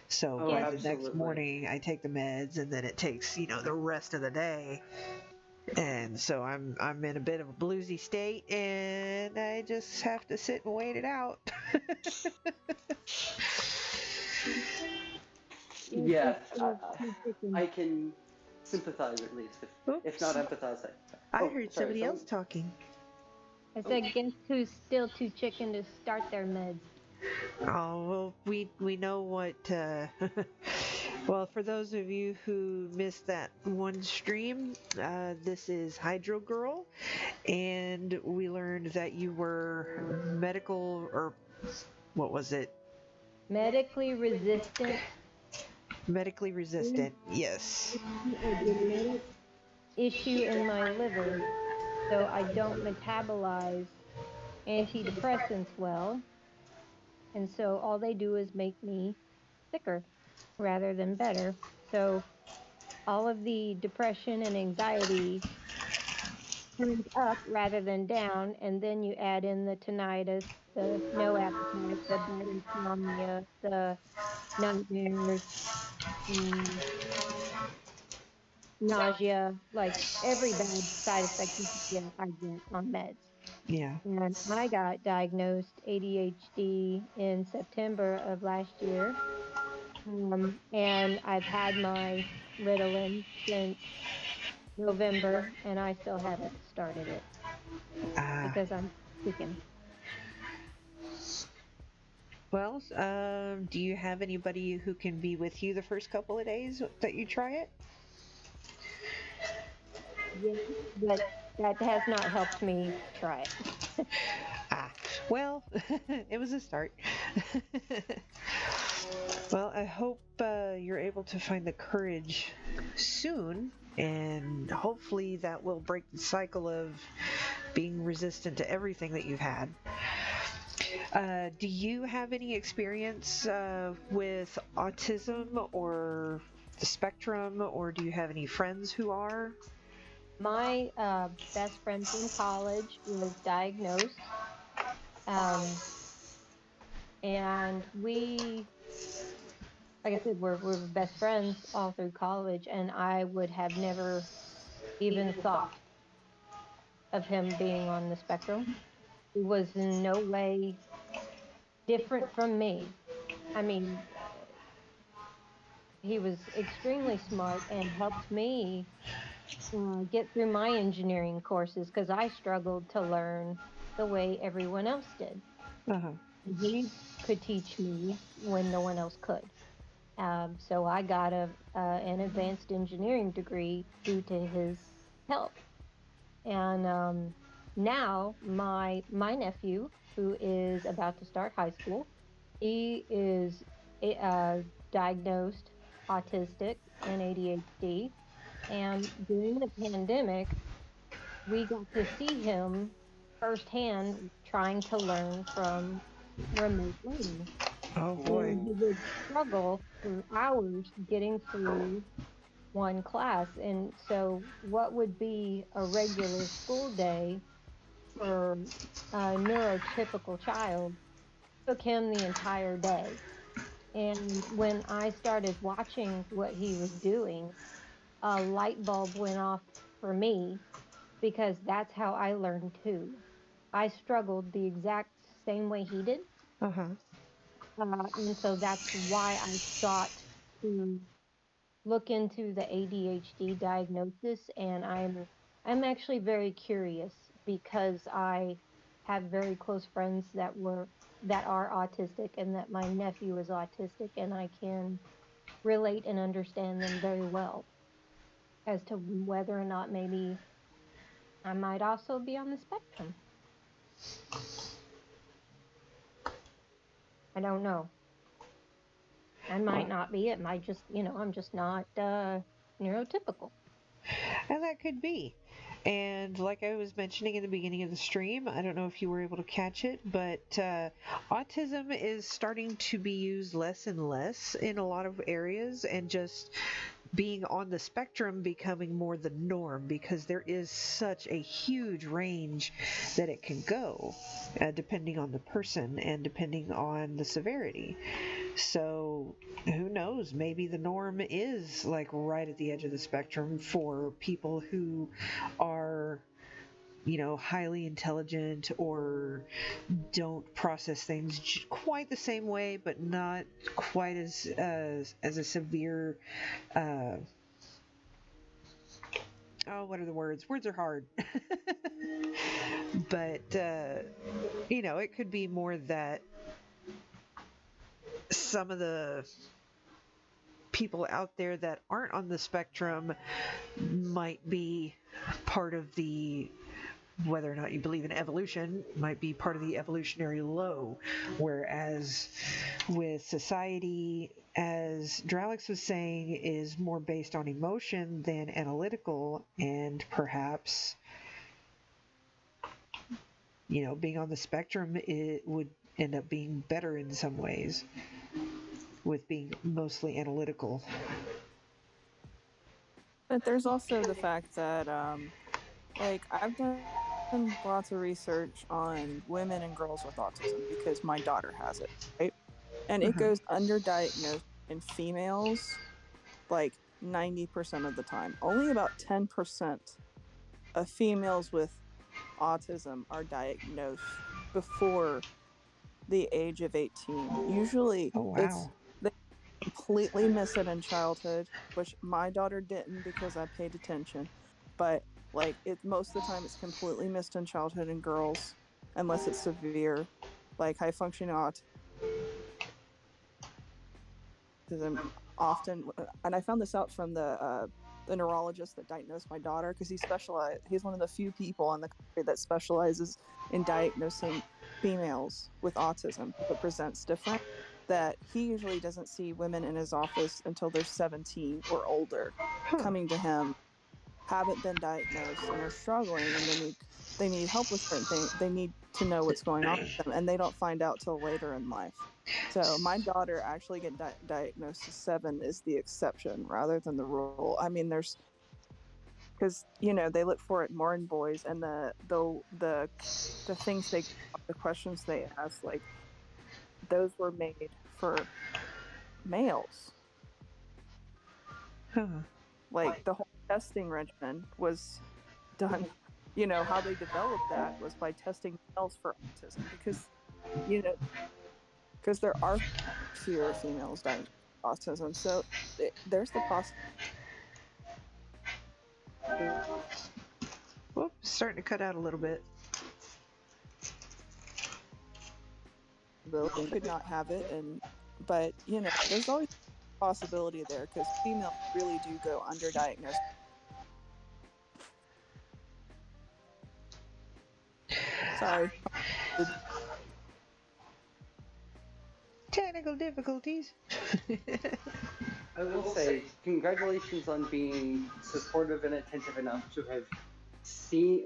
So Oh, by the next absolutely. morning, I take the meds, and then it takes the rest of the day, and so I'm in a bit of a bluesy state, and I just have to sit and wait it out. Yeah, Chicken. I can sympathize at least, if not Oops, empathize. I Oh, heard sorry, somebody someone. else talking. I said, guess who's still too chicken to start their meds? Oh, well, we know what. Well, for those of you who missed that one stream, this is Hydro Girl, and we learned that you were medical, or what was it? Medically resistant. Medically resistant. Yes. A genetic issue in my liver, so I don't metabolize antidepressants well, and so all they do is make me sicker rather than better. So all of the depression and anxiety turns up rather than down, and then you add in the tinnitus, the no appetite, the bad insomnia, the nightmares, um, nausea, like every bad side effect you could get, I get on meds. Yeah. And I got diagnosed ADHD in September of last year. And I've had my Ritalin since November, and I still haven't started it Ah. because I'm tweaking. Well, do you have anybody who can be with you the first couple of days that you try it? Yeah, but that has not helped me try it. Ah, well, it was a start. Well, I hope you're able to find the courage soon And hopefully that will break the cycle of being resistant to everything that you've had. Do you have any experience with autism or the spectrum, or do you have any friends who are? My best friend from college was diagnosed, um, and we, like I said, we're best friends all through college, and I would have never even thought of him being on the spectrum. He was in no way different from me. I mean, he was extremely smart and helped me get through my engineering courses because I struggled to learn the way everyone else did. Uh-huh. He could teach me when no one else could. So I got an advanced engineering degree due to his help. And now my nephew, who is about to start high school, he is uh, diagnosed autistic and ADHD. And during the pandemic, we got to see him firsthand trying to learn from remote learning. Oh boy. And he would struggle for hours getting through one class. And so, what would be a regular school day for a neurotypical child took him the entire day. And when I started watching what he was doing, a light bulb went off for me because that's how I learned too. I struggled the exact same way he did. Uh-huh. And so that's why I sought to look into the ADHD diagnosis. And I'm actually very curious because I have very close friends that are autistic and that my nephew is autistic, and I can relate and understand them very well as to whether or not maybe I might also be on the spectrum. I don't know. I might Well, not be. It might just, I'm just not neurotypical. and that could be. And like I was mentioning in the beginning of the stream, I don't know if you were able to catch it, but autism is starting to be used less and less in a lot of areas, and just being on the spectrum becoming more the norm because there is such a huge range that it can go, depending on the person and depending on the severity. So who knows? Maybe the norm is like right at the edge of the spectrum for people who are, highly intelligent or don't process things quite the same way, but not quite as a severe. Uh, oh, what are the words? Words are hard. But it could be more that some of the people out there that aren't on the spectrum might be part of the, whether or not you believe in evolution, might be part of the evolutionary low. Whereas with society, as Dralix was saying, is more based on emotion than analytical, and perhaps, being on the spectrum, it would end up being better in some ways with being mostly analytical. But there's also the fact that, like, I've done lots of research on women and girls with autism because my daughter has it, right? And it Uh-huh. goes underdiagnosed in females like 90% of the time. Only about 10% of females with autism are diagnosed before the age of 18. Usually Oh, it's wow. they completely miss it in childhood, which my daughter didn't because I paid attention. But like it most of the time it's completely missed in childhood in girls unless it's severe, like high functioning autism often. And I found this out from the neurologist that diagnosed my daughter because he's one of the few people in the country that specializes in diagnosing females with autism that presents different, that he usually doesn't see women in his office until they're 17 or older Huh. coming to him haven't been diagnosed and are struggling, and they need help with certain things. They need to know what's going on with them, and they don't find out till later in life. So my daughter actually getting diagnosed at 7 is the exception rather than the rule. I mean, there's because they look for it more in boys, and the things the questions they ask, like those were made for males. Huh. Like the whole testing regimen was done. How they developed that was by testing males for autism, because you know because there are fewer females diagnosed with autism. So there's the Whoop, starting to cut out a little bit. possibility could not have it, but there's always a possibility there, because females really do go underdiagnosed. Sorry. Technical difficulties. I will say, congratulations on being supportive and attentive enough to have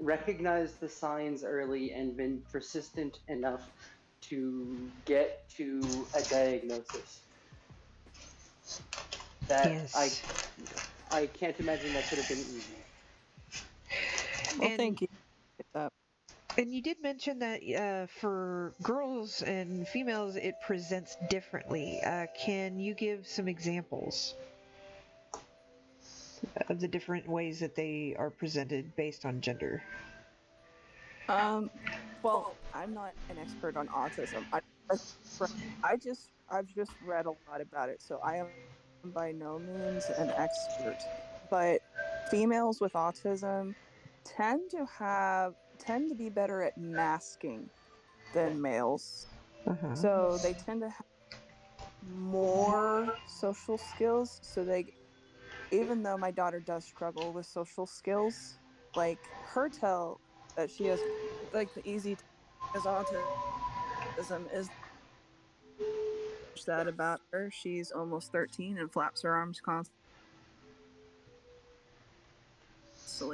recognized the signs early and been persistent enough to get to a diagnosis. That Yes. I can't imagine that could have been easy. Well, thank you. And you did mention that for girls and females, it presents differently. Can you give some examples of the different ways that they are presented based on gender? Well, I'm not an expert on autism. I've just read a lot about it, so I am by no means an expert. But females with autism tend to be better at masking than males. Uh-huh. So they tend to have more social skills. Even though my daughter does struggle with social skills, like her tell that she has, like the easy as autism is that about her. She's almost 13 and flaps her arms constantly.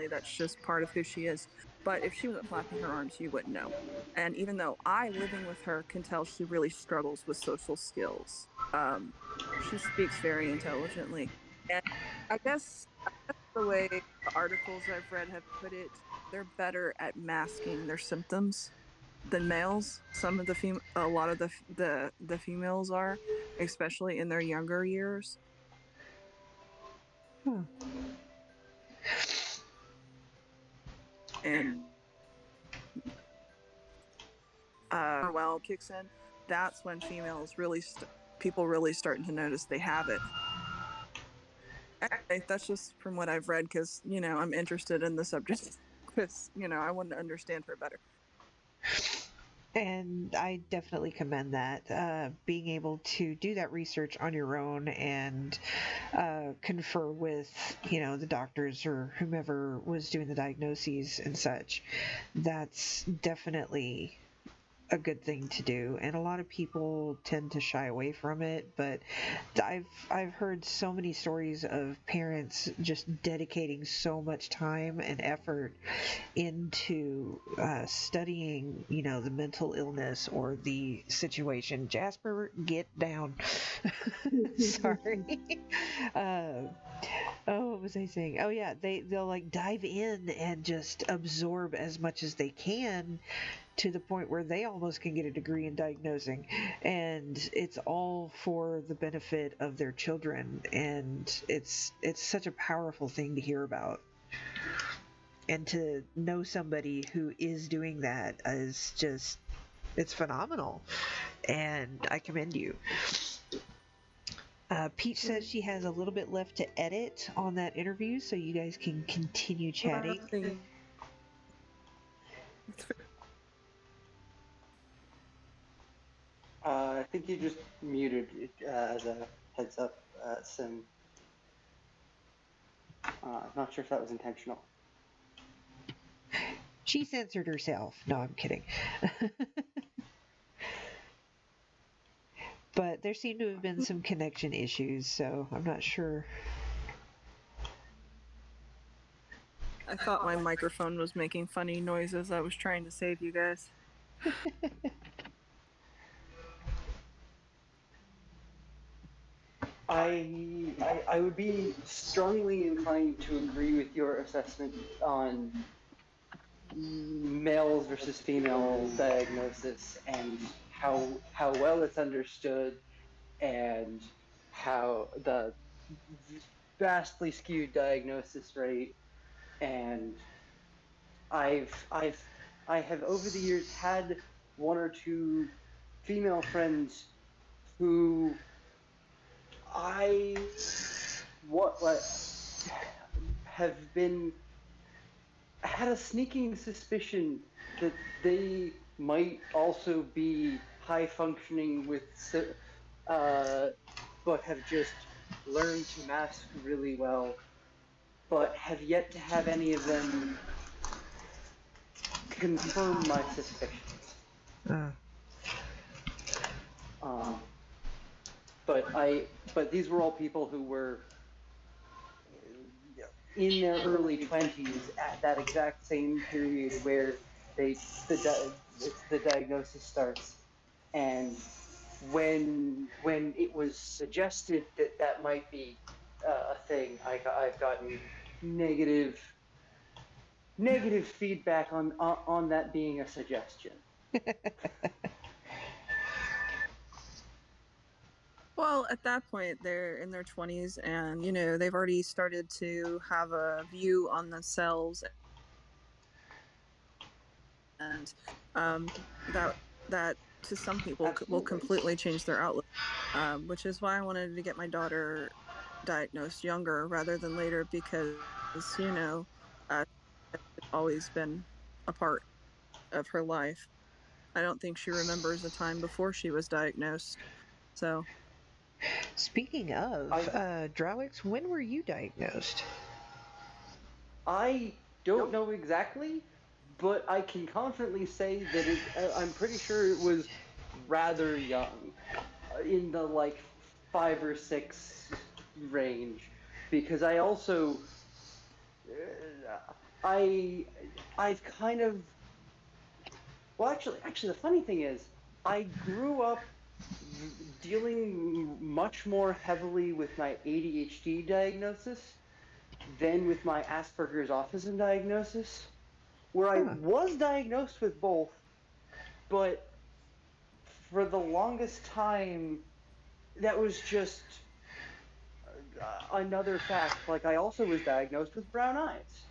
That's just part of who she is. But if she wasn't flapping her arms, you wouldn't know. And even though I, living with her, can tell she really struggles with social skills, she speaks very intelligently. And I guess the way the articles I've read have put it, they're better at masking their symptoms than males. A lot of the females are, especially in their younger years. Hmm. And well kicks in, that's when people really starting to notice they have it. Anyway, that's just from what I've read, because I'm interested in the subject, because I want to understand her better. And I definitely commend that. Being able to do that research on your own and confer with, the doctors or whomever was doing the diagnoses and such, that's definitely a good thing to do, and a lot of people tend to shy away from it. But I've heard so many stories of parents just dedicating so much time and effort into studying, the mental illness or the situation. Jasper, get down. Sorry. What was I saying? Oh yeah, they'll like dive in and just absorb as much as they can, to the point where they almost can get a degree in diagnosing, and it's all for the benefit of their children. And it's such a powerful thing to hear about, and to know somebody who is doing that is just, it's phenomenal, and I commend you. Peach says she has a little bit left to edit on that interview, so you guys can continue chatting. I think you just muted it, as a heads up, Sim. Not sure if that was intentional. She censored herself. No, I'm kidding. But there seem to have been some connection issues, so I'm not sure. I thought my microphone was making funny noises. I was trying to save you guys. I would be strongly inclined to agree with your assessment on males versus female diagnosis and how well it's understood and how the vastly skewed diagnosis rate. And I've I have over the years had one or two female friends who I what like have been had a sneaking suspicion that they might also be high functioning with but have just learned to mask really well, but have yet to have any of them confirm my suspicions. Uh, Um, but these were all people who were in their early 20s at that exact same period where the diagnosis starts, and when it was suggested that that might be a thing, I've gotten negative feedback on that being a suggestion. Well, at that point, they're in their 20s and, they've already started to have a view on themselves, and that to some people will Absolutely. completely change their outlook, which is why I wanted to get my daughter diagnosed younger rather than later, because, it's always been a part of her life. I don't think she remembers a time before she was diagnosed. So, Speaking of, Drowix, when were you diagnosed? I don't know exactly, but I can confidently say that I'm pretty sure it was rather young, in the like 5 or 6 range, because I also I've kind of well actually the funny thing is I grew up dealing much more heavily with my ADHD diagnosis than with my Asperger's autism diagnosis, where I Huh. was diagnosed with both, but for the longest time, that was just another fact. Like, I also was diagnosed with brown eyes.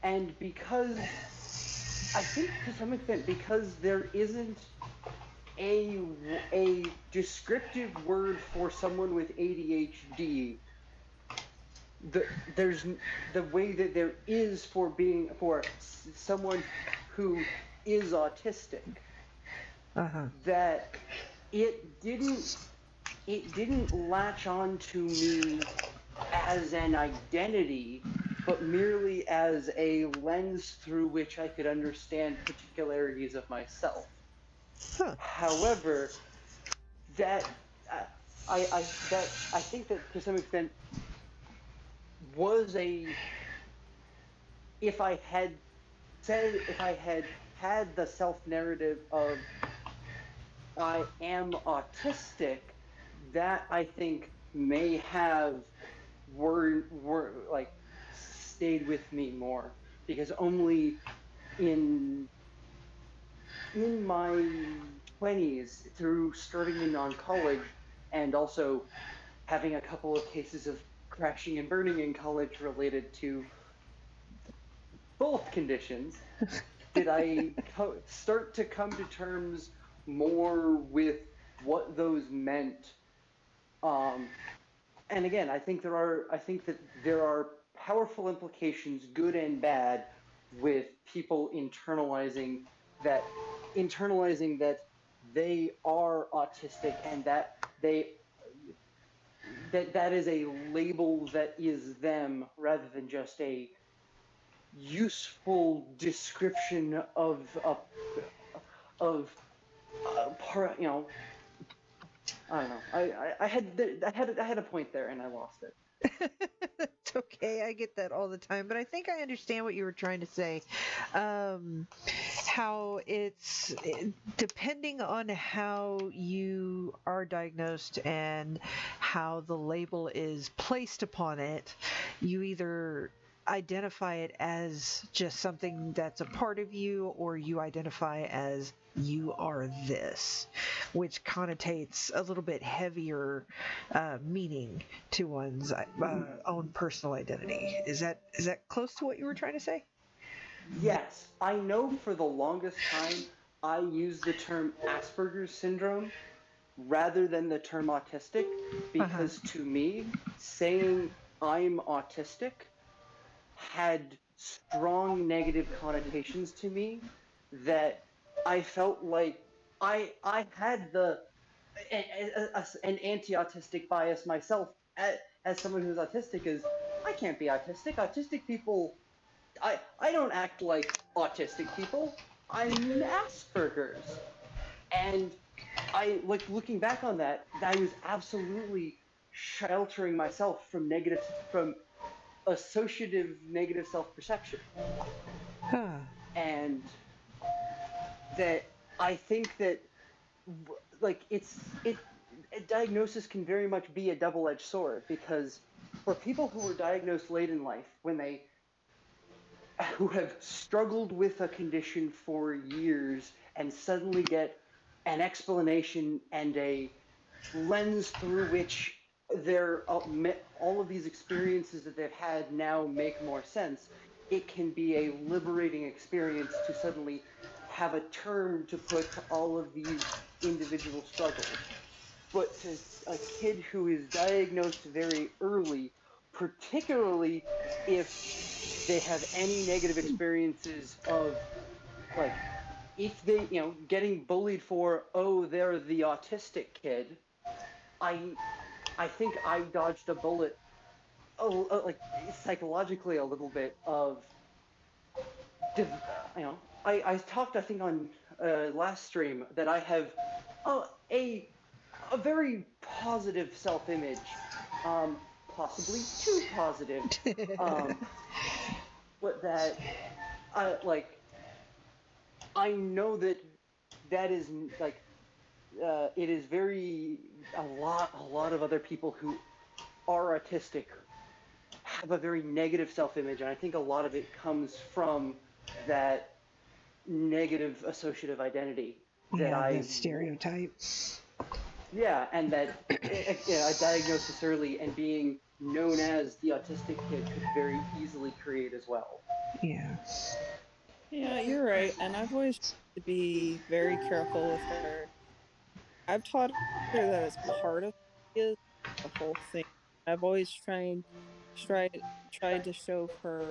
And because I think to some extent because there isn't a descriptive word for someone with ADHD, there's the way that there is for someone who is autistic, Uh-huh. that it didn't latch on to me as an identity, but merely as a lens through which I could understand particularities of myself. Huh. However, that I think that to some extent was a if I had had the self narrative of I am autistic, that I think may have were like stayed with me more, because only in my 20s, through starting in on college and also having a couple of cases of crashing and burning in college related to both conditions, did I start to come to terms more with what those meant. And again, I think that there are powerful implications, good and bad, with people internalizing that they are autistic, and that that is a label that is them, rather than just a useful description of I don't know. I had a point there and I lost it. It's okay. I get that all the time, but I think I understand what you were trying to say. How it's depending on how you are diagnosed and how the label is placed upon it, you either identify it as just something that's a part of you, or you identify as you are this, which connotates a little bit heavier meaning to one's own personal identity. Is that close to what you were trying to say? Yes, I know for the longest time I used the term Asperger's syndrome rather than the term autistic Uh-huh. because to me, saying I'm autistic had strong negative connotations to me that I felt like I had an anti-autistic bias myself as someone who's autistic is I can't be autistic. Autistic people I don't act like autistic people. I'm Asperger's. And I like looking back on that, I was absolutely sheltering myself from associative negative self-perception. Huh. And that I think that like a diagnosis can very much be a double-edged sword because for people who were diagnosed late in life who have struggled with a condition for years and suddenly get an explanation and a lens through which all of these experiences that they've had now make more sense, it can be a liberating experience to suddenly have a term to put to all of these individual struggles. But to a kid who is diagnosed very early, particularly if they have any negative experiences of like if they getting bullied for they're the autistic kid, I I think I dodged a bullet, like psychologically a little bit of, I talked I think on last stream that I have uh, a a very positive self-image, possibly too positive, um, but that I know that that is like it is very a lot of other people who are autistic have a very negative self-image, and I think a lot of it comes from that negative associative identity that Yeah, the stereotype. yeah, and that a diagnosis early and being known as the autistic kid could very easily create as well. Yeah. Yeah, you're right. And I've always tried to be very careful with her. I've taught her that it's part of who she is, the whole thing. I've always tried tried to show her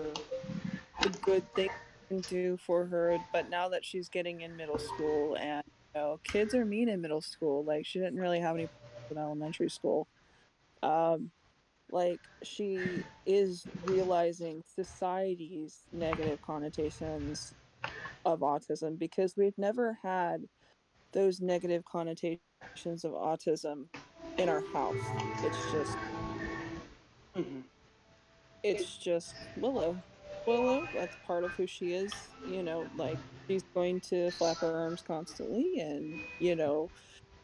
the good things I can do for her. But now that she's getting in middle school, and kids are mean in middle school. Like she didn't really have any problems in elementary school. Um, like she is realizing society's negative connotations of autism because we've never had those negative connotations of autism in our house. Hmm. It's just Willow. Willow, that's part of who she is, like she's going to flap her arms constantly and,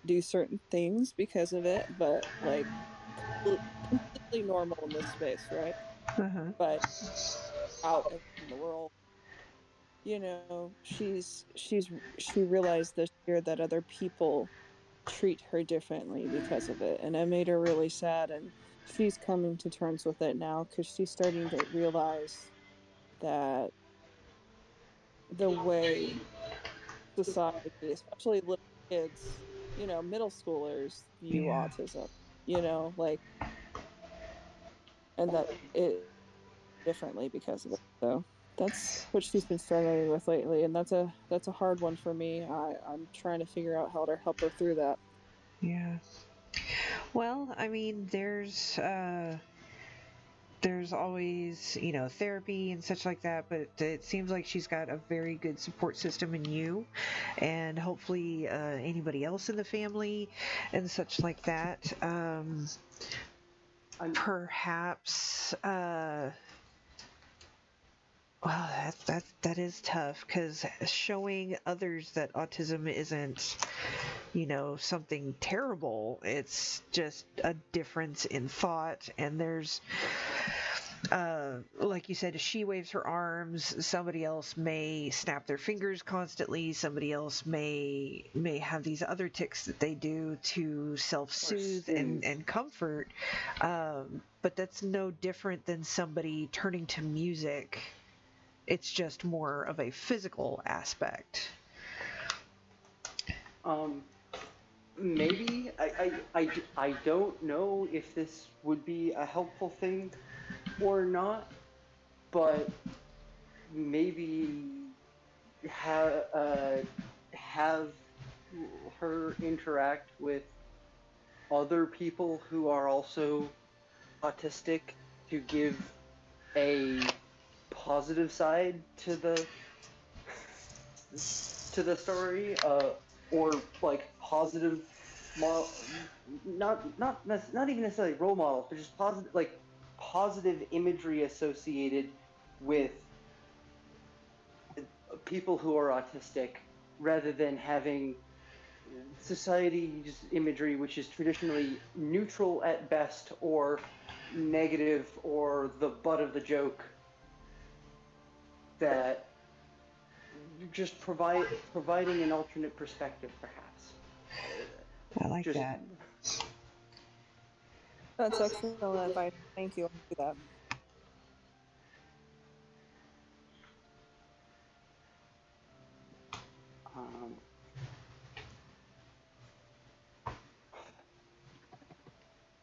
do certain things because of it, but like completely normal in this space, right? Uh-huh. But out in the world, she realized this year that other people treat her differently because of it, and it made her really sad, and she's coming to terms with it now because she's starting to realize that the way society, especially little kids, middle schoolers view Yeah. autism, like, and that it differently because of it. So that's what she's been struggling with lately, and that's a hard one for me. I'm trying to figure out how to help her through that. Yeah. Well, I mean, there's there's always, therapy and such like that, but it seems like she's got a very good support system in you, and hopefully anybody else in the family and such like that. Perhaps, well, that is tough, because showing others that autism isn't, something terrible. It's just a difference in thought, and there's, like you said, she waves her arms. Somebody else may snap their fingers constantly. Somebody else may have these other tics that they do to self-soothe and comfort. But that's no different than somebody turning to music. It's just more of a physical aspect. Maybe I don't know if this would be a helpful thing or not, but maybe have her interact with other people who are also autistic to give a positive side to the story, or like positive not even necessarily role models, but just positive imagery associated with people who are autistic, rather than having society's imagery, which is traditionally neutral at best, or negative, or the butt of the joke, that just providing an alternate perspective, perhaps. I like that. That's excellent advice. Thank you. I'll do that.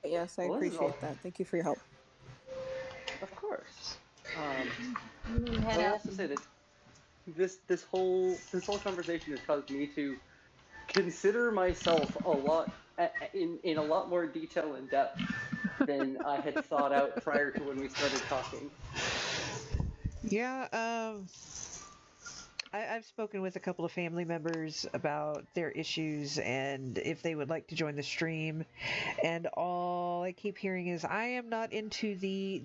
Yes, I appreciate that. Thank you for your help. Of course. Head I'll out. also say that this whole conversation has caused me to consider myself a lot in a lot more detail and depth than I had thought out prior to when we started talking. Yeah, I've spoken with a couple of family members about their issues and if they would like to join the stream, and all I keep hearing is, I am not into the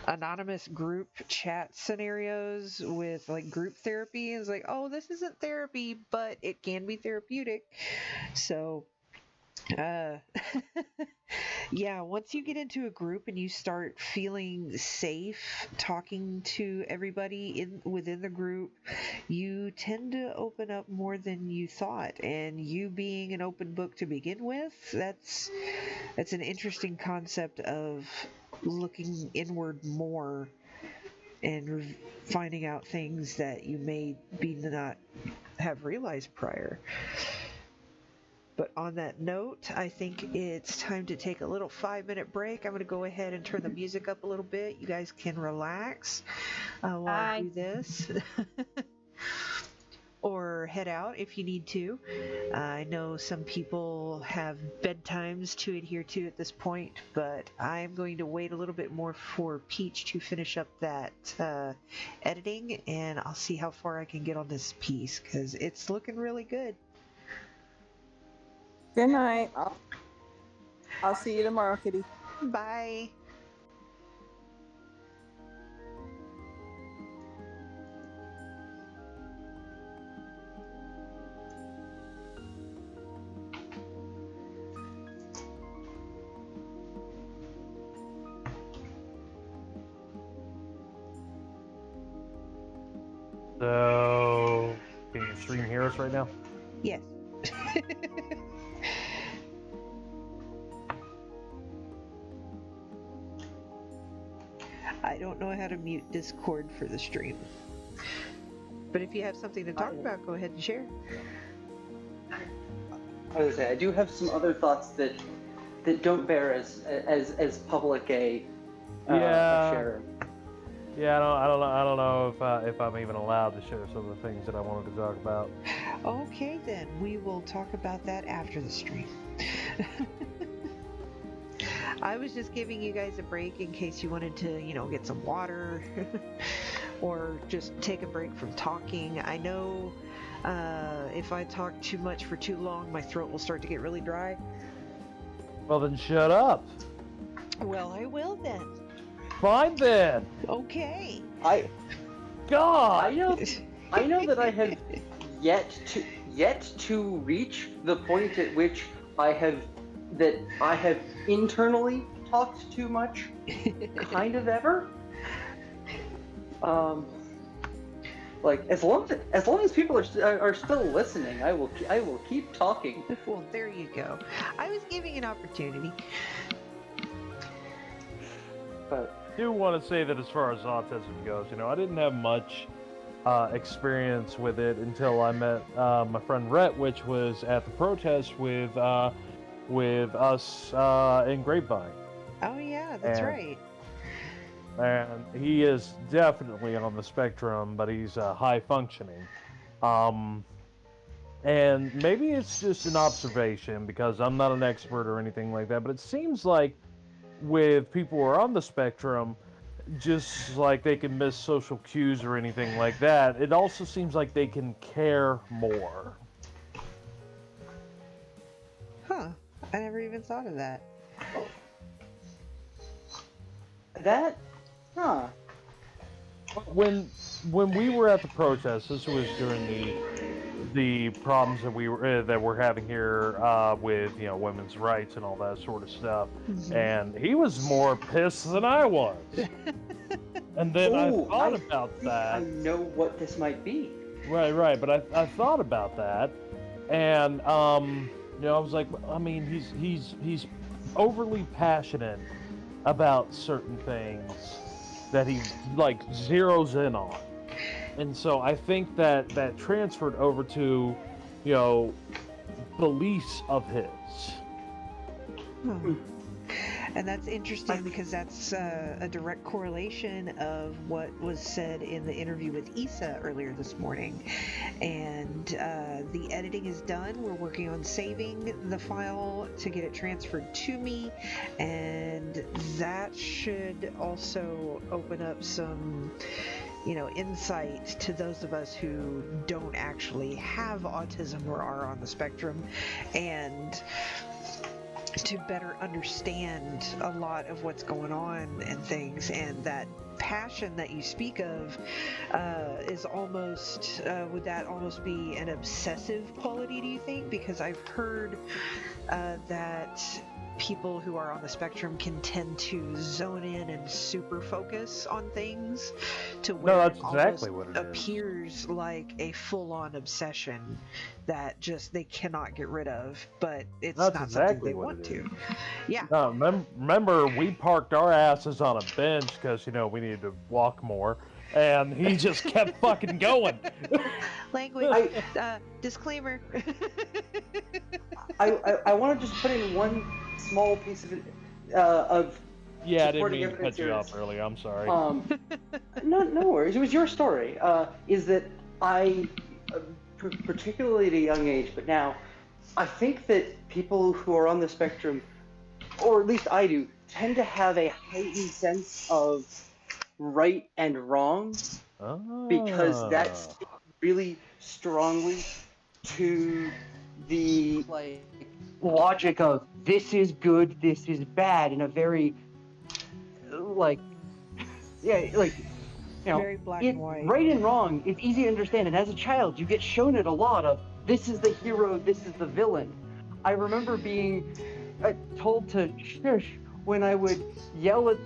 anonymous group chat scenarios with like group therapy. It's like, oh, this isn't therapy, but it can be therapeutic. So yeah, once you get into a group and you start feeling safe talking to everybody within the group, you tend to open up more than you thought. And you being an open book to begin with, that's an interesting concept of looking inward more and finding out things that you may be not have realized prior. But on that note, I think it's time to take a little 5-minute break. I'm going to go ahead and turn the music up a little bit. You guys can relax while I do this. Or head out if you need to. I know some people have bedtimes to adhere to at this point, but I'm going to wait a little bit more for Peach to finish up that editing, and I'll see how far I can get on this piece, because it's looking really good. Good night. I'll see you tomorrow, Kitty. Bye. So, can you stream hear us right now? Yes. I don't know how to mute Discord for the stream. But if you have something to talk about, go ahead and share. I was gonna say, I do have some other thoughts that don't bear as public a sharing. Yeah, I don't know if I'm even allowed to share some of the things that I wanted to talk about. Okay, then we will talk about that after the stream. I was just giving you guys a break in case you wanted to, get some water or just take a break from talking. I know if I talk too much for too long, my throat will start to get really dry. Well, then shut up. Well, I will then. Fine then. Okay. God. I know that I have yet to reach the point at which I have internally talked too much, kind of ever. Like as long as people are still listening, I will keep talking. Well, there you go. I was giving an opportunity. But I do want to say that as far as autism goes, I didn't have much experience with it until I met my friend Rhett, which was at the protest with us in Grapevine. Oh yeah, that's And- right. And he is definitely on the spectrum, but he's high functioning. And maybe it's just an observation because I'm not an expert or anything like that, but it seems like with people who are on the spectrum, just like they can miss social cues or anything like that, it also seems like they can care more. Huh. I never even thought of that. that, huh? When we were at the protest, this was during the problems that we're having here with women's rights and all that sort of stuff, and he was more pissed than I was. And then I thought about that. I know what this might be. Right, but I thought about that, and I was like, I mean, he's overly passionate about certain things that he like zeroes in on, and so I think that transferred over to, beliefs of his. And that's interesting because that's a direct correlation of what was said in the interview with Issa earlier this morning. And the editing is done. We're working on saving the file to get it transferred to me. And that should also open up some, insight to those of us who don't actually have autism or are on the spectrum, and to better understand a lot of what's going on and things. And that passion that you speak of is almost would that almost be an obsessive quality, do you think? Because I've heard that people who are on the spectrum can tend to zone in and super focus on things to where No, that's it exactly almost what it is. appears like a full-on obsession that just they cannot get rid of, but it's That's not exactly something they what want it to. is. Yeah. No, remember we parked our asses on a bench because we needed to walk more, and he just kept fucking going. Language. Disclaimer. I want to just put in one small piece of Yeah, I didn't supporting mean to cut evidence you here. off earlier. I'm sorry. No worries. It was your story. Is that I, particularly at a young age, but now, I think that people who are on the spectrum, or at least I do, tend to have a heightened sense of right and wrong because that's really strongly to the logic of this is good, this is bad, in a very Very black and white. right and wrong, it's easy to understand, and as a child you get shown it a lot of this is the hero, this is the villain. I remember being told to shush when I would yell at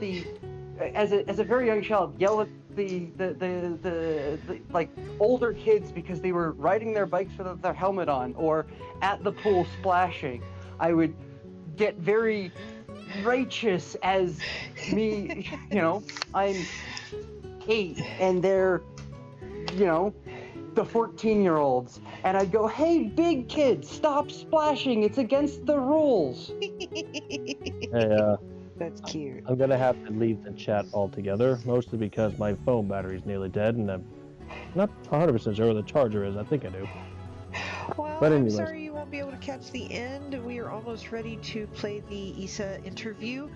as a very young child, yell at the like older kids because they were riding their bikes without their helmet on, or at the pool splashing. I would get very righteous as me, I'm 8 and they're, the 14-year-olds, and I'd go, hey, big kids, stop splashing, it's against the rules. Hey, That's cute. I'm gonna have to leave the chat altogether, mostly because my phone battery's nearly dead, and I'm not 100% sure where the charger is. I think I do. Well, But I'm anyways. sorry you won't won't be able to catch the end, we are almost ready to play the Issa interview.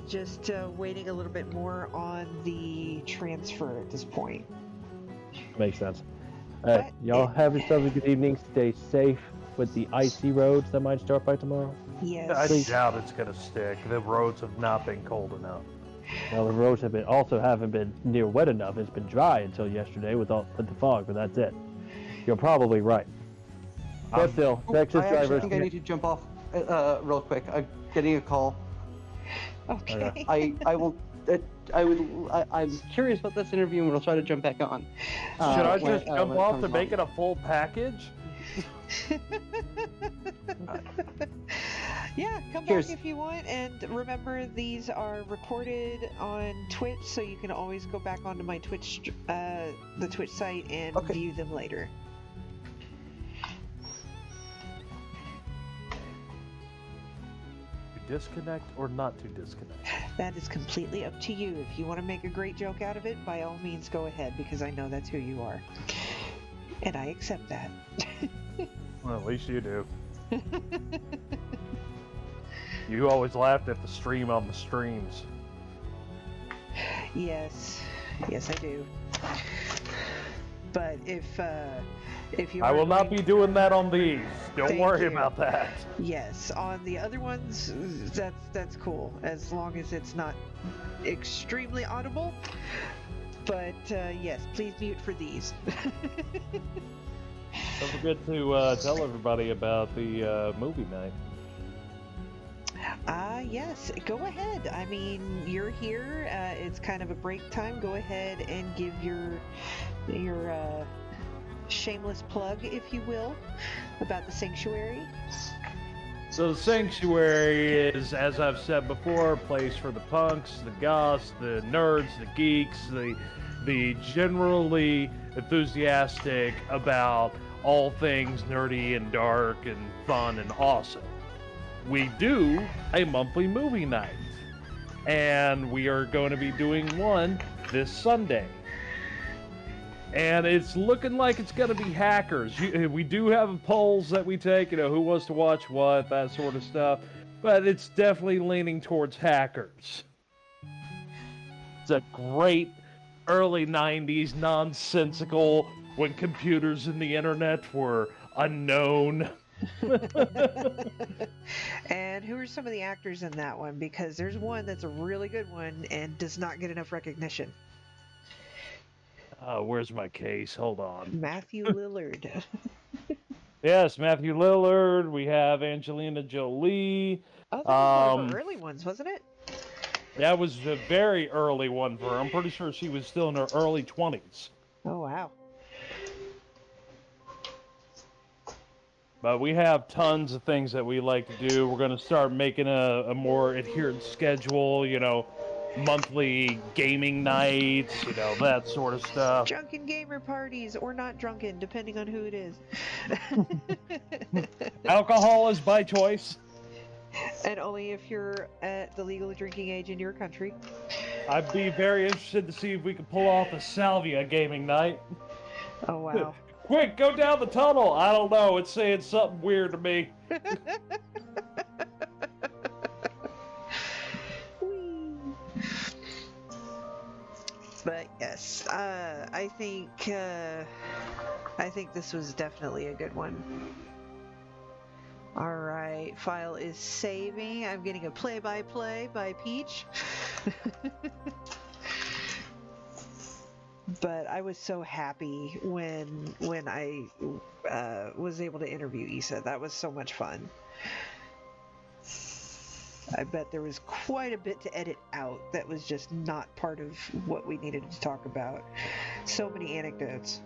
Just waiting a little bit more on the transfer at this point. Makes sense. But Y'all have yourselves a good evening. Stay safe with the icy roads that might start by tomorrow. Yes. I doubt it's gonna stick. The roads have not been cold enough. Well, the roads haven't been near wet enough. It's been dry until yesterday with the fog, but that's it. You're probably right. But still, Texas I actually drivers. think I need to jump off real quick. I'm getting a call. Okay. I will. I'm curious about this interview, and we'll try to jump back on. Should I when- just jump when it off comes to make on. it a full package? Yeah, come Cheers. back if you want, and remember these are recorded on Twitch, so you can always go back onto my Twitch, the Twitch site, and Okay. view them later. To disconnect or not to disconnect? That is completely up to you. If you want to make a great joke out of it, by all means go ahead, because I know that's who you are. And I accept that. Well, at least you do. You always laughed at the stream on the streams. Yes. Yes, I do. But if you I are will not going- be doing that on these. Don't Thank worry you. about that. Yes, on the other ones, that's cool, as long as it's not extremely audible. But yes, please mute for these. Don't forget to tell everybody about the movie night. Yes, go ahead. I mean, you're here. It's kind of a break time. Go ahead and give your shameless plug, if you will, about the sanctuary. So the Sanctuary is, as I've said before, a place for the punks, the goths, the nerds, the geeks, the generally enthusiastic about all things nerdy and dark and fun and awesome. We do a monthly movie night, and we are going to be doing one this Sunday. And it's looking like it's going to be Hackers. We do have polls that we take, who wants to watch what, that sort of stuff. But it's definitely leaning towards Hackers. It's a great early 90s nonsensical when computers and the internet were unknown. And who are some of the actors in that one? Because there's one that's a really good one and does not get enough recognition. Where's my case? Hold on. Matthew Lillard. Yes, Matthew Lillard. We have Angelina Jolie. Oh, that was one of her early ones, wasn't it? That was a very early one for her. I'm pretty sure she was still in her early 20s. Oh, wow. But we have tons of things that we like to do. We're going to start making a more adherent schedule, monthly gaming nights, that sort of stuff. Drunken gamer parties, or not drunken, depending on who it is. Alcohol is by choice. And only if you're at the legal drinking age in your country. I'd be very interested to see if we could pull off a Salvia gaming night. Oh, wow. Quick, go down the tunnel. I don't know. It's saying something weird to me. Whee! But yes, I think this was definitely a good one. All right, file is saving. I'm getting a play-by-play by Peach. But I was so happy when I was able to interview Issa. That was so much fun. I bet there was quite a bit to edit out that was just not part of what we needed to talk about. So many anecdotes.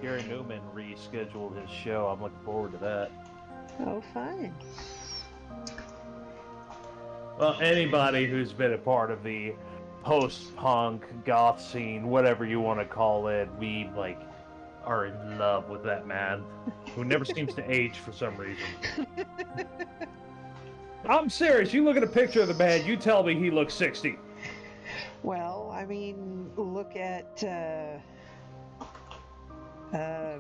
Gary Newman rescheduled his show. I'm looking forward to that. Oh, fun. Well, anybody who's been a part of the post-punk goth scene, whatever you want to call it, we are in love with that man who never seems to age for some reason. I'm serious. You look at a picture of the man, you tell me he looks 60. Well, I mean, look at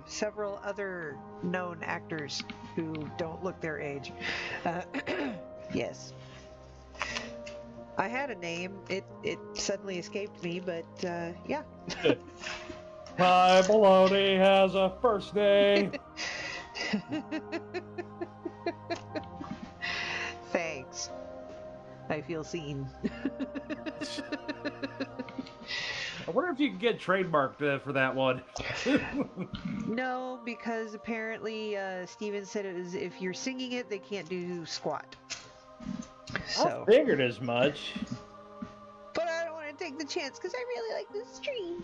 several other known actors who don't look their age. Yes. I had a name. It suddenly escaped me, but yeah. My baloney has a first name. Thanks. I feel seen. I wonder if you can get trademarked for that one. No, because apparently Steven said it is, if you're singing it, they can't do squat. So. I figured as much. But I don't want to take the chance because I really like this stream.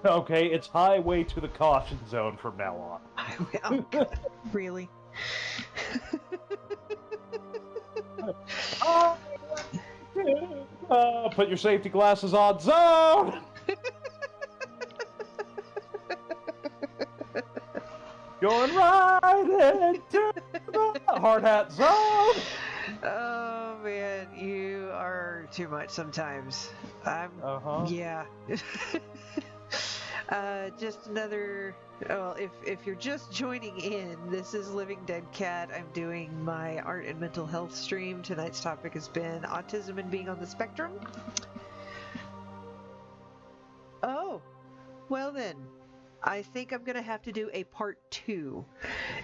Okay, it's highway to the caution zone from now on. Oh, really? Put your safety glasses on, zone! Going right into the hard hat zone! Oh man, you are too much sometimes. Yeah. Just another. Well, if you're just joining in, this is Living Dead Cat. I'm doing my art and mental health stream. Tonight's topic has been autism and being on the spectrum. Oh, well then. I think I'm going to have to do a part 2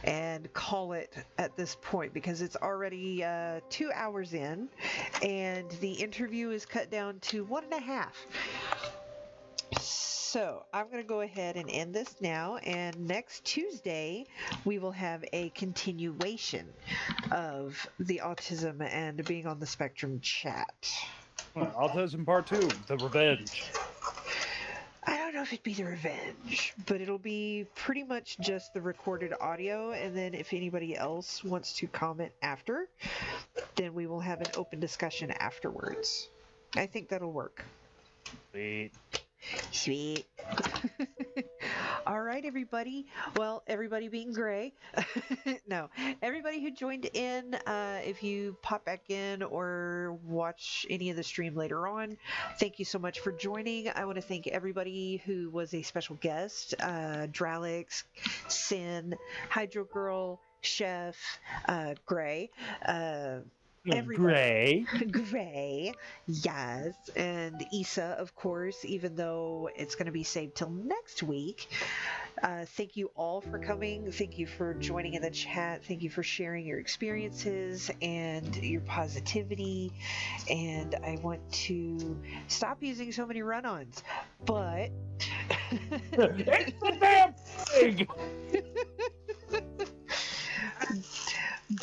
and call it at this point because it's already 2 hours in and the interview is cut down to 1.5. So I'm going to go ahead and end this now, and next Tuesday we will have a continuation of the autism and being on the spectrum chat. Autism Part 2, The Revenge. I don't know if it'd be the revenge, but it'll be pretty much just the recorded audio, and then if anybody else wants to comment after, then we will have an open discussion afterwards. I think that'll work. Sweet. All right, everybody. Well, everybody being gray. No, everybody who joined in, if you pop back in or watch any of the stream later on, thank you so much for joining. I want to thank everybody who was a special guest, Dralix, Sin, Hydro Girl, Chef, Gray, everybody. Gray, yes, and Issa, of course, even though it's going to be saved till next week. Thank you all for coming. Thank you for joining in the chat. Thank you for sharing your experiences and your positivity. And I want to stop using so many run-ons, but It's the damn thing!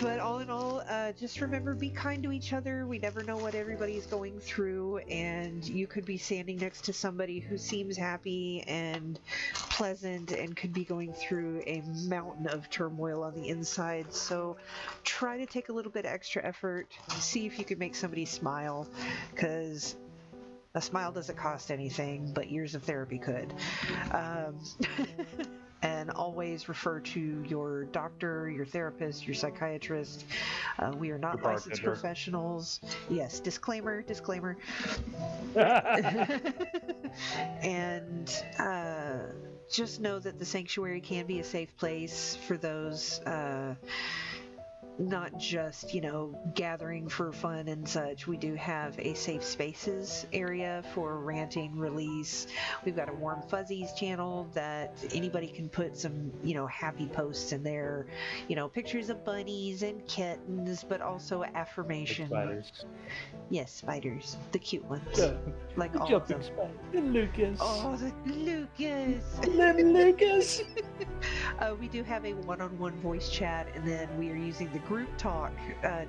But all in all, just remember, be kind to each other. We never know what everybody's going through, and you could be standing next to somebody who seems happy and pleasant and could be going through a mountain of turmoil on the inside. So try to take a little bit extra effort. See if you can make somebody smile, because a smile doesn't cost anything, but years of therapy could. And always refer to your doctor, your therapist, your psychiatrist. We are not licensed professionals. Yes, disclaimer. And just know that the sanctuary can be a safe place for those not just, gathering for fun and such. We do have a safe spaces area for ranting, release. We've got a Warm Fuzzies channel that anybody can put some, happy posts in there, pictures of bunnies and kittens, but also affirmation. Spiders. Yes, spiders. The cute ones. Yeah. Like The all of jumping them. spider. The Lucas. Oh, the Lucas! Little Lucas. We do have a one-on-one voice chat, and then we are using the group talk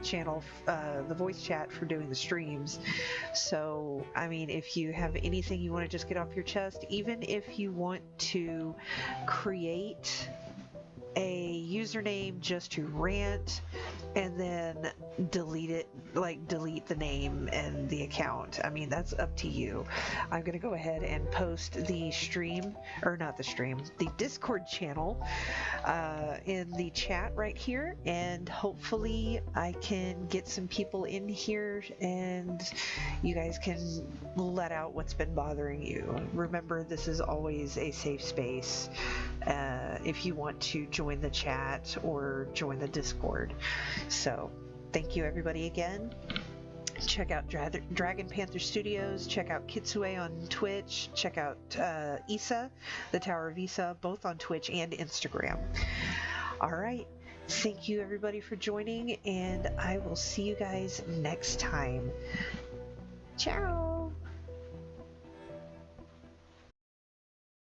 channel, the voice chat, for doing the streams. So, I mean, if you have anything you want to just get off your chest, even if you want to create a username just to rant and then delete it, like delete the name and the account. I mean, that's up to you. I'm going to go ahead and post the stream, or not the stream, the Discord channel in the chat right here, and hopefully I can get some people in here and you guys can let out what's been bothering you. Remember, this is always a safe space if you want to join the chat or join the Discord. So thank you everybody again. Check out Dragon Panther Studios, check out Kitsue on Twitch, check out Issa, the Tower of Issa, both on Twitch and Instagram. Alright, thank you everybody for joining, and I will see you guys next time. Ciao!